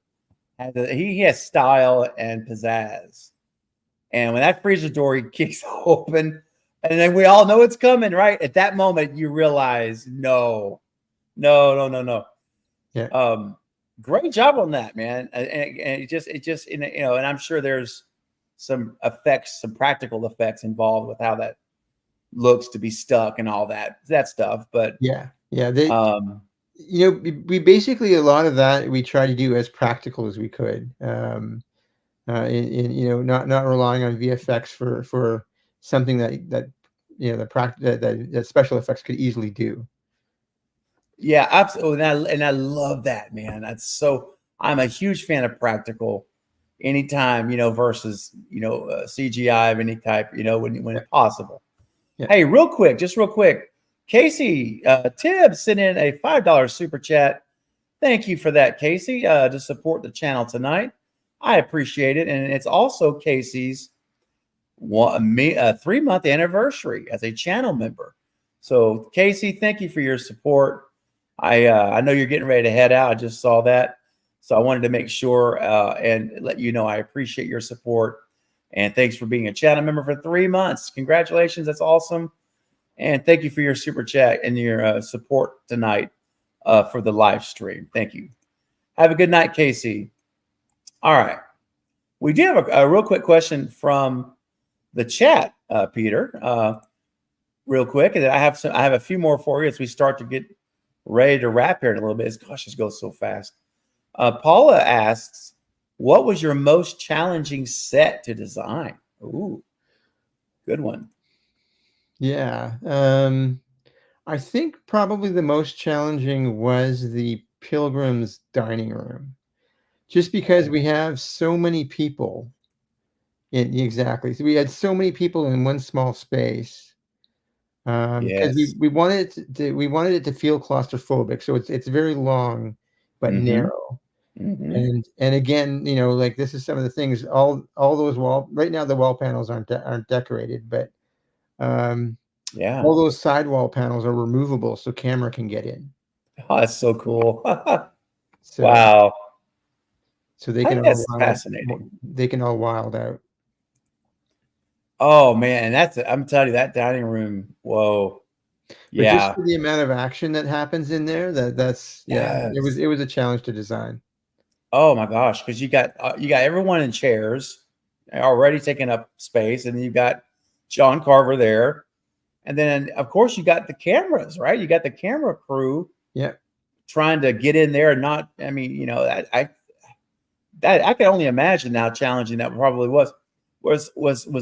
he has style and pizzazz. And when that freezer door he kicks open, and then we all know it's coming, right? At that moment, you realize, no. Yeah. Great job on that, man. And it just, and I'm sure there's some effects, some practical effects involved with how that looks to be stuck and all that stuff. But yeah. We basically, a lot of that we try to do as practical as we could. Not relying on VFX for something that special effects could easily do. Yeah, absolutely. And I love that, man. I'm a huge fan of practical anytime, versus, CGI of any type, when possible. Yeah. Hey, just real quick. Casey Tibbs sent in a $5 super chat. Thank you for that, Casey, to support the channel tonight. I appreciate it. And it's also Casey's 3-month anniversary as a channel member. So, Casey, thank you for your support. I know you're getting ready to head out. I just saw that. So I wanted to make sure and let you know I appreciate your support. And thanks for being a channel member for 3 months. Congratulations. That's awesome. And thank you for your super chat and your support tonight for the live stream. Thank you. Have a good night, Casey. All right. We do have a real quick question from the chat, Peter. Real quick, and then I have a few more for you as we start to get ready to wrap here in a little bit. Gosh, this goes so fast. Paula asks, what was your most challenging set to design? Ooh, good one. Yeah. I think probably the most challenging was the Pilgrim's dining room, just because we have so many people exactly. So we had so many people in one small space. Because Yes. we wanted it to feel claustrophobic. So it's very long but narrow. And again, like, this is some of the things, all those right now the wall panels aren't decorated, but Yeah. all those sidewall panels are removable so camera can get in. Oh, that's so cool. So, wow. So they I can think that's fascinating. They can all wild out. Oh man, I'm telling you, that dining room. Whoa. But just Yeah. for the amount of action that happens in there, that's Yes. it was a challenge to design. Oh my gosh, because you got everyone in chairs already taking up space, and then you got John Carver there, and then of course you got the cameras, right? You got the camera crew Yeah. trying to get in there and not. I mean, that I can only imagine how challenging that probably was. Was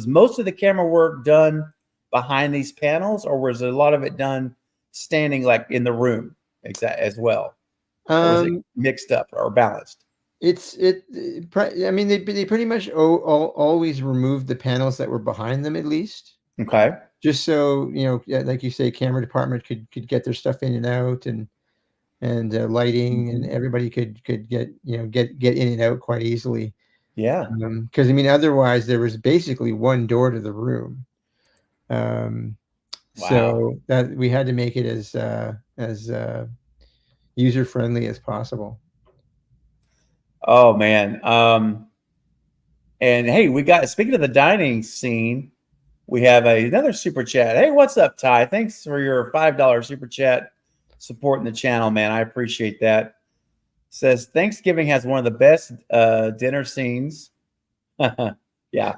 most of the camera work done behind these panels, or was a lot of it done standing like in the room as well, or was it Um, mixed up or balanced? I mean, they pretty much always removed the panels that were behind them, at least, Okay. just so yeah, like you say, camera department could get their stuff in and out, and lighting, and Mhm. everybody could get get in and out quite easily. Yeah. Because I mean, otherwise there was basically one door to the room. Um, Wow. so that we had to make it as user friendly as possible. Oh man. And hey, we got speaking of the dining scene, we have another super chat. Hey, what's up, Ty? Thanks for your $5 super chat supporting the channel, man. I appreciate that. Says Thanksgiving has one of the best dinner scenes. Yeah,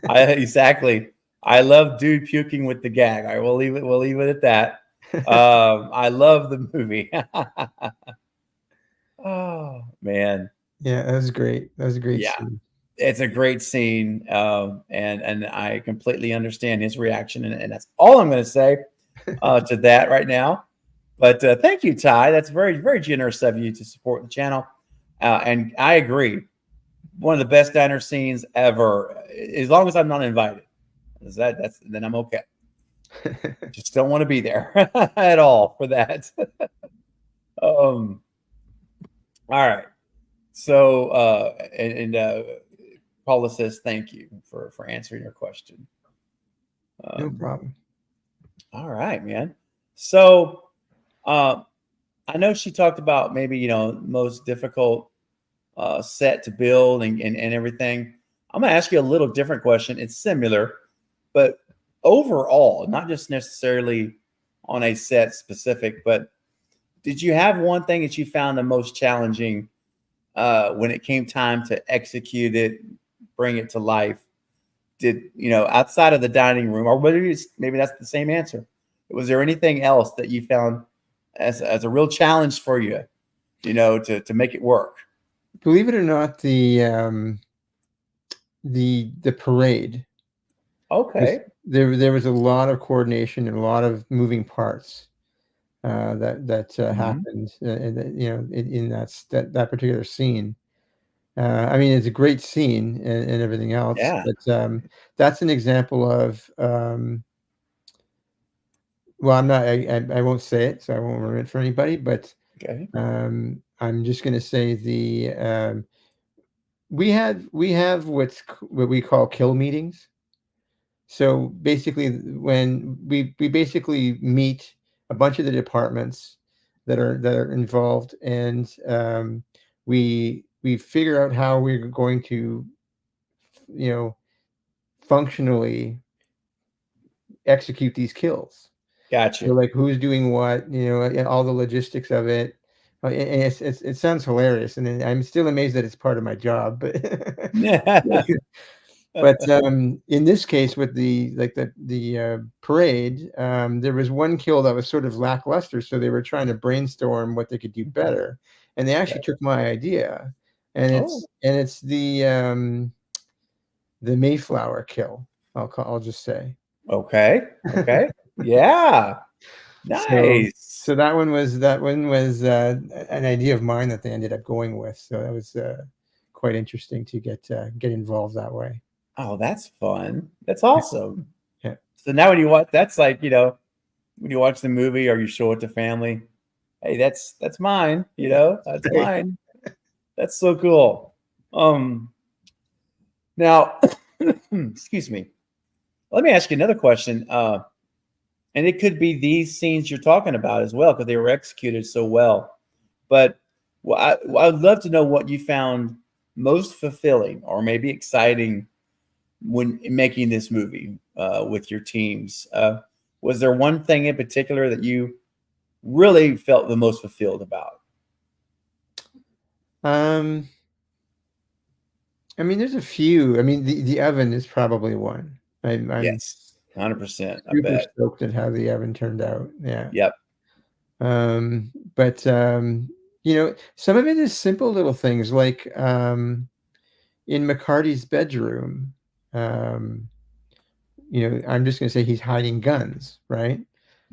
exactly. I love dude puking with the gag. I will leave it. We'll leave it at that. I love the movie. Oh man, Yeah, that was great. That was a great yeah, scene. it's a great scene, and I completely understand his reaction, and that's all I'm going to say to that right now. But thank you, Ty. That's very very generous of you to support the channel, and I agree. One of the best diner scenes ever. As long as I'm not invited, that's then I'm okay. Just don't want to be there at all for that. All right. So Paula says thank you for answering your question. No problem. All right, man. So I know she talked about maybe most difficult set to build and everything. I'm gonna ask you a little different question. It's similar, but overall, not just necessarily on a set specific, but did you have one thing that you found the most challenging when it came time to execute it, bring it to life? Did outside of the dining room, or maybe that's the same answer? Was there anything else that you found as a real challenge for you, to make it work? Believe it or not, the parade was Okay. there was a lot of coordination and a lot of moving parts that Mhm. happened in that particular scene. I mean, it's a great scene and everything else, Yeah. but that's an example of well, I'm not I won't say it, so I won't ruin it for anybody, but Okay. I'm just going to say we have what we call kill meetings. So basically, when we basically meet a bunch of the departments that are involved, and we figure out how we're going to, you know, functionally execute these kills. So Gotcha. like who's doing what, and all the logistics of it. And it sounds hilarious, and I'm still amazed that it's part of my job, but But, in this case, with the parade, there was one kill that was sort of lackluster, so they were trying to brainstorm what they could do better, and they actually Okay. took my idea, and Oh, it's the Mayflower kill, I'll just say. okay. Okay. Yeah. So Nice. so that one was an idea of mine that they ended up going with, so that was, quite interesting to get involved that way. Oh, that's fun. That's awesome. Yeah. So now when you watch, that's like, when you watch the movie or you show it to family, hey, that's mine, that's mine. That's so cool. Now, excuse me. Let me ask you another question. And it could be these scenes you're talking about as well, because they were executed so well. But I would love to know what you found most fulfilling or maybe exciting when making this movie with your teams. Was there one thing in particular that you really felt the most fulfilled about? I mean, there's a few. I mean, the oven is probably one. I'm Yes, 100%. I super bet. stoked at how the oven turned out. Yeah. Yep. But some of it is simple little things like in McCarty's bedroom. I'm just going to say he's hiding guns, right?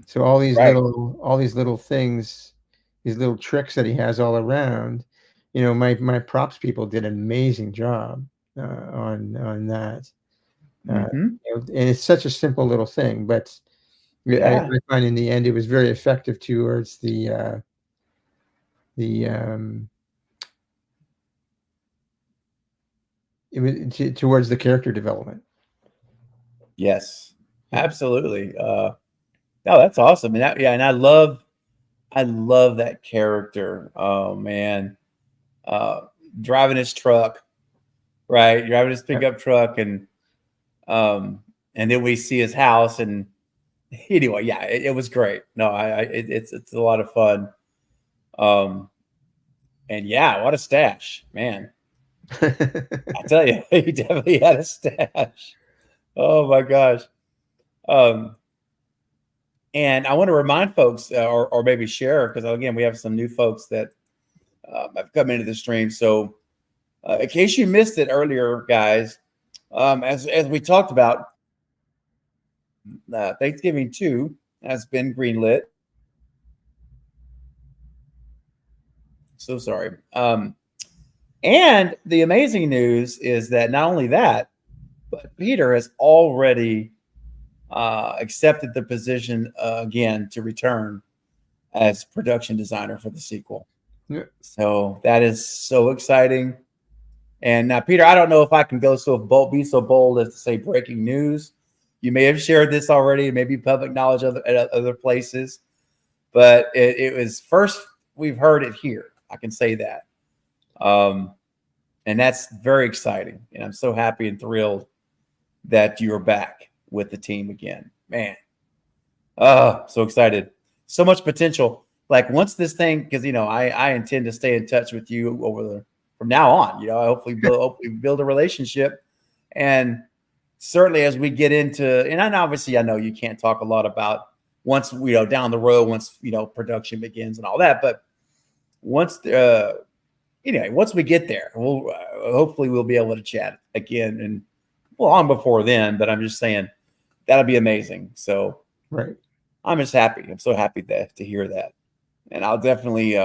So Right. all these little things, these little tricks that he has all around. My props people did an amazing job on that. Mm-hmm. And it's such a simple little thing, but I find in the end it was very effective towards the it was towards the character development. Yes, absolutely. No, that's awesome. And I love that character. Oh man. Driving his truck, right? Driving his pickup truck and then we see his house and anyway, yeah, it was great. No, it's a lot of fun. And yeah, what a stash, man. I tell you, he definitely had a stash. Oh my gosh. Um, and I want to remind folks, or maybe share, because again, we have some new folks that have come into the stream. So, in case you missed it earlier, guys, as we talked about, Thanksgiving 2 has been greenlit. So sorry. And the amazing news is that not only that, but Peter has already accepted the position again to return as production designer for the sequel. Yeah. So that is so exciting. And now, Peter, I don't know if I can be so bold as to say breaking news. You may have shared this already, maybe public knowledge at other places, but it was first we've heard it here. I can say that. And that's very exciting. And I'm so happy and thrilled that you're back with the team again. Man. Oh, so excited. So much potential. Like once this thing, because I intend to stay in touch with you from now on. Hopefully build a relationship. And certainly as we get into, and obviously I know you can't talk a lot about once down the road, once production begins and all that, but once once we get there, we'll hopefully we'll be able to chat again and long before then. But I'm just saying that'll be amazing. So right, I'm just happy. I'm so happy to hear that, and I'll definitely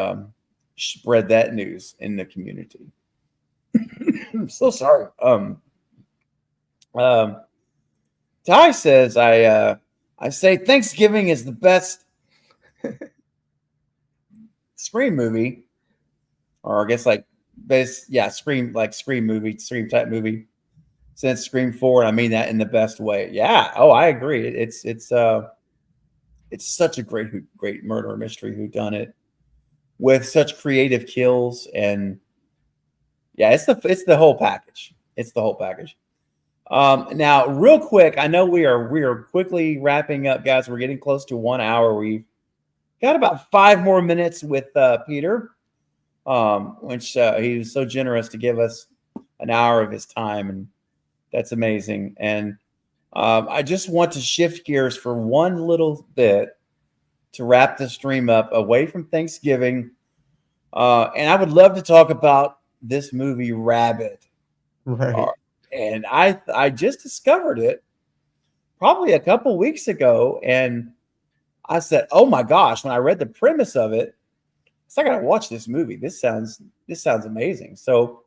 spread that news in the community. I'm so sorry. Ty says I say Thanksgiving is the best Scream movie. Or I guess Scream type movie since Scream 4, and I mean that in the best way. Yeah. Oh, I agree. It's such a great murder mystery whodunit with such creative kills, and yeah, it's the whole package. It's the whole package. Now, real quick, I know we are quickly wrapping up, guys. We're getting close to 1 hour. We've got about 5 more minutes with Peter. Which he was so generous to give us an hour of his time, and that's amazing. And I just want to shift gears for one little bit to wrap the stream up away from Thanksgiving. And I would love to talk about this movie, Rabbit. right. And I just discovered it probably a couple weeks ago, and I said, "Oh my gosh!" When I read the premise of it, I gotta watch this movie. This sounds amazing. So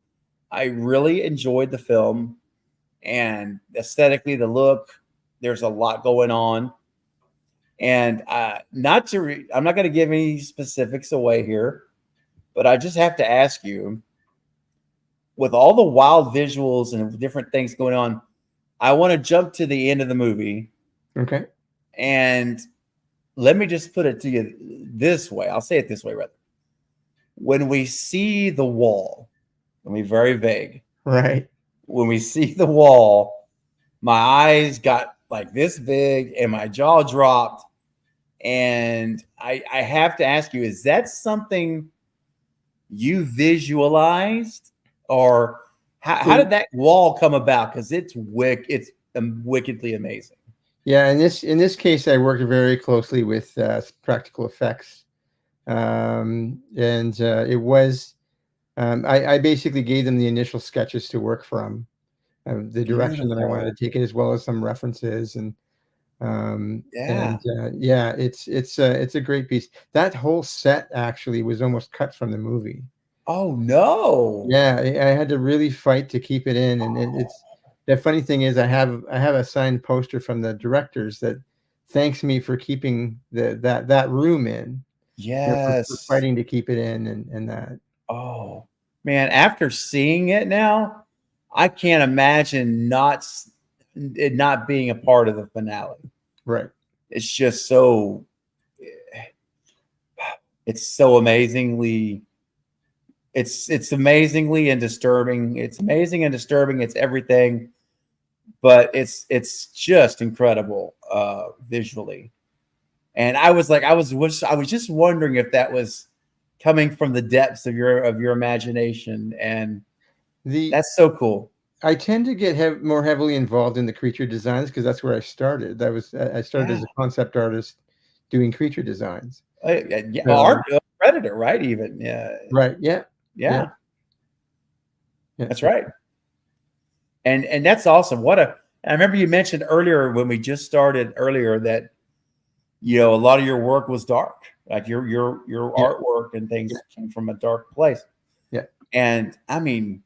I really enjoyed the film, and aesthetically, the look. There's a lot going on, and I'm not going to give any specifics away here, but I just have to ask you, with all the wild visuals and different things going on, I want to jump to the end of the movie. Okay. And let me just put it to you this way. I'll say it this way, rather. When we see the wall, let me very vague. Right. When we see the wall, my eyes got like this big, and my jaw dropped. And I have to ask you, is that something you visualized, or how did that wall come about? Because it's wickedly amazing. Yeah, in this case, I worked very closely with practical effects, and it was I basically gave them the initial sketches to work from, the direction that I wanted to take it, as well as some references, and yeah, it's a great piece. That whole set actually was almost cut from the movie. Oh no! Yeah, I had to really fight to keep it in, and it's the funny thing is I have a signed poster from the directors that thanks me for keeping that room in. For fighting to keep it in, and that. Oh man, after seeing it now, I can't imagine it not being a part of the finale. Right. It's just so amazingly it's amazingly and disturbing. It's amazing and disturbing. It's everything, but it's just incredible visually. And I was just wondering if that was coming from the depths of your imagination, and that's so cool. I tend to get more heavily involved in the creature designs because that's where I started. I started as a concept artist doing creature designs. Art Predator, right? Even right, yeah. That's right. And that's awesome. I remember you mentioned earlier when we just started earlier that a lot of your work was dark, like your artwork and things came from a dark place. Yeah, and I mean,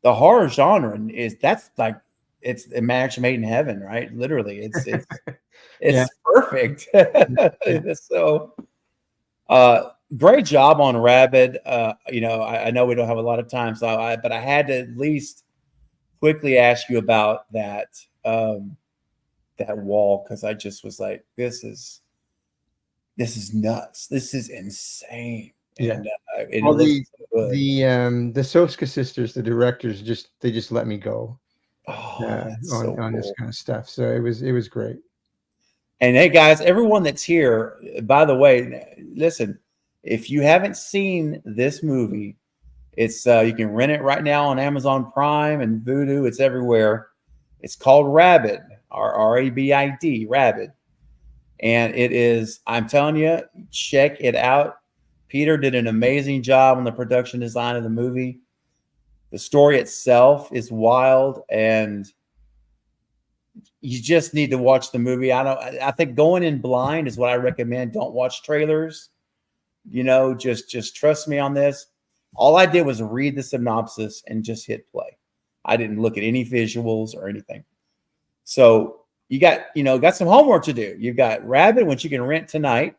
the horror genre it's a match made in heaven, right? Literally, it's perfect. So, great job on Rabid. I know we don't have a lot of time, but I had to at least quickly ask you about that wall, because I just was like, this is nuts. This is insane. Yeah. And well, the Soska sisters, the directors, they just let me go on this kind of stuff. So it was great. And hey, guys, everyone that's here, by the way, listen, if you haven't seen this movie, it's you can rent it right now on Amazon Prime and Vudu. It's everywhere. It's called Rabid, R-A-B-I-D, Rabid. And it is, I'm telling you, check it out. Peter did an amazing job on the production design of the movie. The story itself is wild, and you just need to watch the movie. I think going in blind is what I recommend. Don't watch trailers. Just trust me on this. All I did was read the synopsis and just hit play. I didn't look at any visuals or anything. So you got some homework to do. You've got Rabid, which you can rent tonight,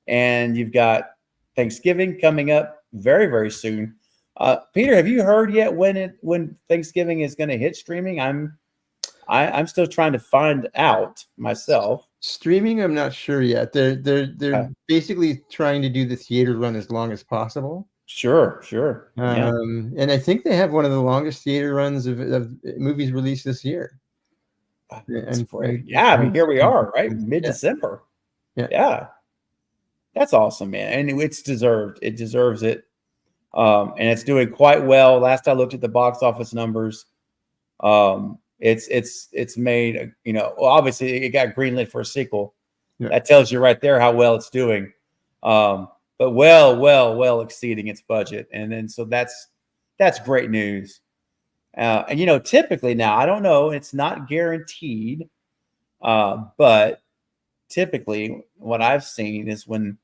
and you've got Thanksgiving coming up very, very soon. Peter, have you heard yet when Thanksgiving is going to hit streaming? I'm still trying to find out myself. Streaming, I'm not sure yet. They're basically trying to do the theater run as long as possible. Sure. And I think they have one of the longest theater runs of movies released this year. That's great. I mean, here we are, right? Mid-December. Yeah. That's awesome, man. And it's deserved. It deserves it. And it's doing quite well. Last I looked at the box office numbers, it's made, obviously it got greenlit for a sequel. Yeah. That tells you right there how well it's doing. But well exceeding its budget. And then, so that's great news. And, typically now, I don't know, it's not guaranteed. But typically what I've seen is when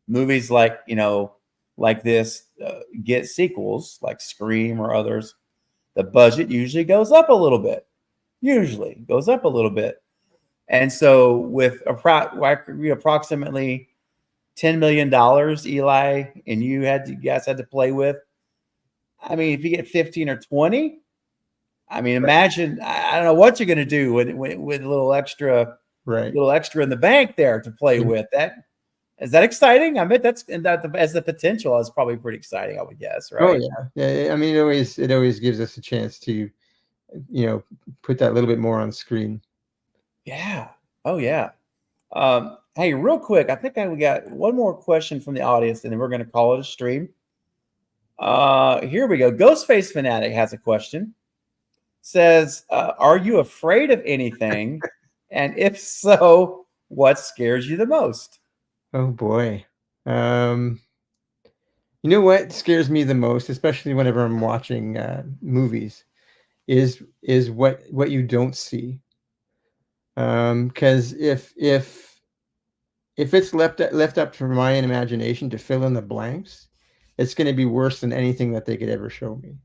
movies like this get sequels like Scream or others, the budget usually goes up a little bit. And so with approximately $10 million, Eli, and you guys had to play with, I mean, if you get 15 or 20, I mean, imagine, I don't know what you're going to do with a little extra, in the bank there to play with. Is that exciting? I bet that as the potential is probably pretty exciting, I would guess, right? Oh yeah. I mean, it always gives us a chance to, put that little bit more on screen. Yeah. Oh, yeah. Hey, real quick, I think we got one more question from the audience, and then we're going to call it a stream. Here we go. Ghostface Fanatic has a question. Says, are you afraid of anything? And if so, what scares you the most? Oh boy. You know what scares me the most, especially whenever I'm watching movies, is what you don't see. Because if it's left up to my imagination to fill in the blanks, it's going to be worse than anything that they could ever show me.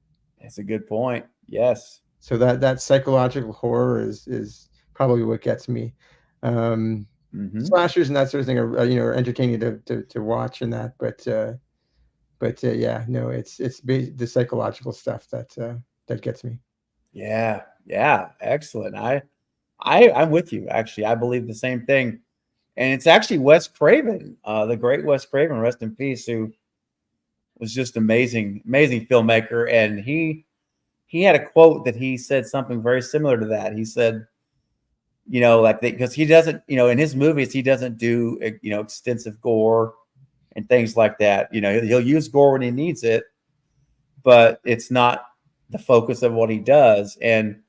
That's a good point. Yes. So that psychological horror is probably what gets me. Slashers and that sort of thing are are entertaining to watch and that, but yeah, no, it's the psychological stuff that gets me. Yeah. Excellent. I'm with you. Actually, I believe the same thing. And it's actually Wes Craven, the great Wes Craven, rest in peace, who was just amazing filmmaker. And he had a quote that he said something very similar to that. He said, because he doesn't, in his movies, he doesn't do, extensive gore and things like that. He'll use gore when he needs it, but it's not the focus of what he does. And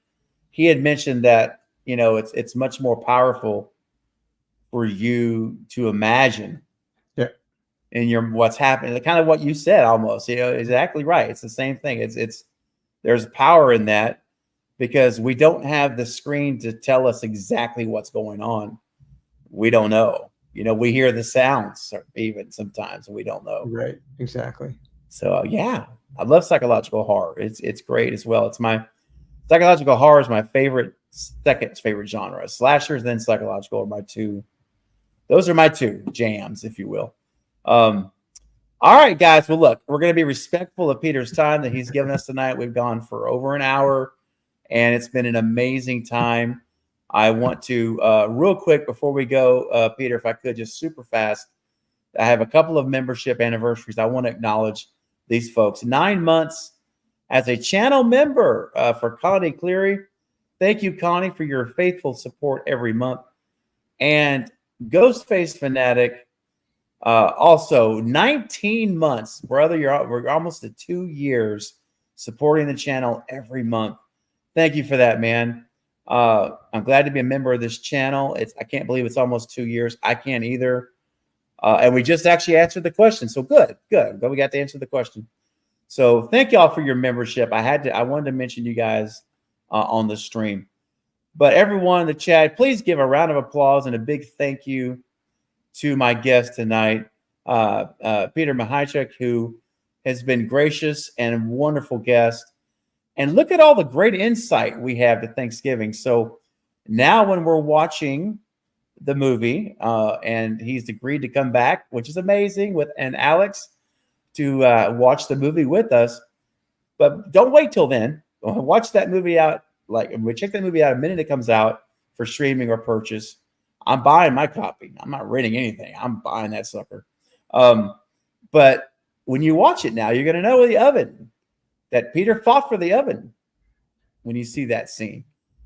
he had mentioned that, it's much more powerful for you to imagine in what's happening, kind of what you said, almost, exactly right. It's the same thing. It's there's power in that, because we don't have the screen to tell us exactly what's going on. We don't know. We hear the sounds even sometimes, and we don't know. Right. Exactly. So yeah, I love psychological horror. It's great as well. Psychological horror is my second favorite genre. Slashers, then psychological are my two. Those are my two jams, if you will. All right, guys. Well, look, we're going to be respectful of Peter's time that he's given us tonight. We've gone for over an hour, and it's been an amazing time. I want to, real quick before we go, Peter, if I could, just super fast, I have a couple of membership anniversaries. I want to acknowledge these folks. 9 months as a channel member for Connie Cleary. Thank you, Connie, for your faithful support every month. And Ghostface Fanatic, also 19 months, brother. We're almost at 2 years supporting the channel every month. Thank you for that, man. I'm glad to be a member of this channel. I can't believe it's almost 2 years. I can't either. And we just actually answered the question. So good. But we got to answer the question. So thank y'all for your membership. I wanted to mention you guys on the stream. But everyone in the chat, please give a round of applause and a big thank you to my guest tonight, Peter Mihaichuk, who has been gracious and a wonderful guest. And look at all the great insight we have to Thanksgiving. So now when we're watching the movie, and he's agreed to come back, which is amazing, and Alex to watch the movie with us. But don't wait till then. Watch that movie out. We check that movie out a minute it comes out for streaming or purchase. I'm buying my copy. I'm not renting anything. I'm buying that sucker. But when you watch it now, you're going to know the oven, that Peter fought for the oven when you see that scene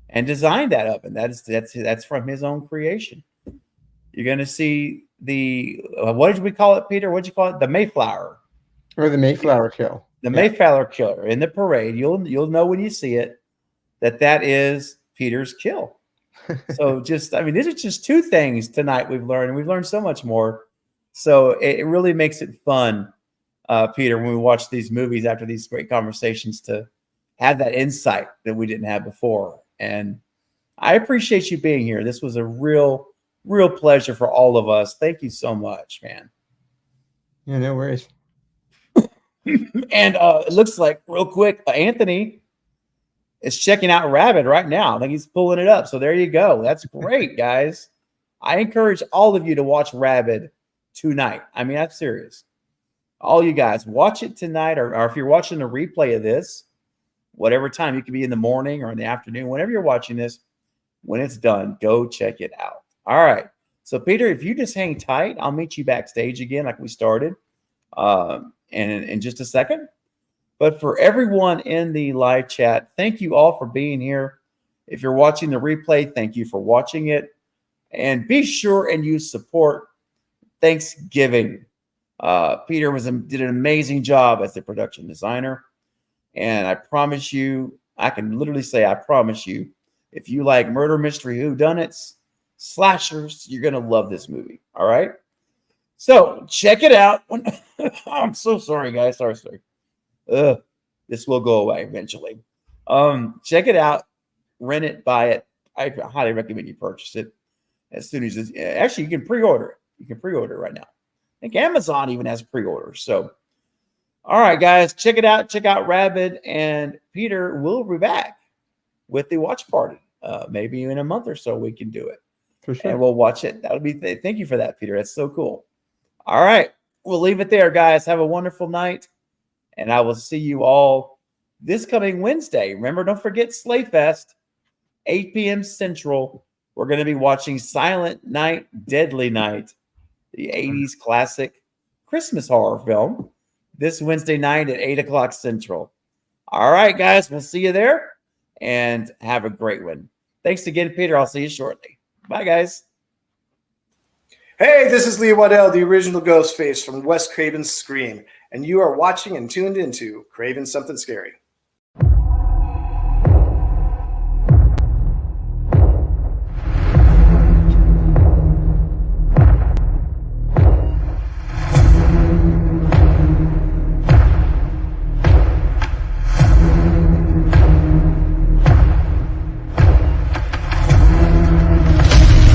and designed that oven. That's from his own creation. You're going to see what did we call it, Peter? What did you call it? The Mayflower. Or the Mayflower kill. The Mayflower killer in the parade. You'll know when you see it that is Peter's kill. So these are just two things tonight we've learned, and we've learned so much more. So it really makes it fun, Peter, when we watch these movies after these great conversations, to have that insight that we didn't have before. And I appreciate you being here. This was a real pleasure for all of us. Thank you so much, man. Yeah, no worries. And it looks like, real quick, Anthony is checking out Rabid right now. I think he's pulling it up. So there you go. That's great, guys. I encourage all of you to watch Rabid tonight. I mean, I'm serious. All you guys, watch it tonight, or if you're watching a replay of this, whatever time, you could be in the morning or in the afternoon, whenever you're watching this, when it's done, go check it out. All right. So, Peter, if you just hang tight, I'll meet you backstage again like we started in just a second. But for everyone in the live chat, thank you all for being here. If you're watching the replay, thank you for watching it. And be sure and use support Thanksgiving. Peter did an amazing job as the production designer. And I promise you, I can literally say, I promise you, if you like murder mystery whodunits, slashers, you're going to love this movie. All right. So check it out. I'm so sorry, guys. Sorry. This will go away eventually. Check it out. Rent it, buy it. I highly recommend you purchase it as soon as it's, actually, you can pre-order it. You can pre-order it right now. I think Amazon even has pre-orders. So, all right, guys, check it out. Check out Rabid, and Peter will be back with the watch party. Maybe in a month or so we can do it. For sure. And we'll watch it. That'll be. Thank you for that, Peter. That's so cool. All right, we'll leave it there, guys. Have a wonderful night, and I will see you all this coming Wednesday. Remember, don't forget Slayfest, 8 p.m. Central. We're going to be watching Silent Night, Deadly Night, the 80s classic Christmas horror film, this Wednesday night at 8 o'clock Central. All right, guys, we'll see you there, and have a great one. Thanks again, Peter. I'll see you shortly. Bye, guys. Hey, this is Lee Waddell, the original Ghostface from Wes Craven's Scream, and you are watching and tuned into Craven Something Scary.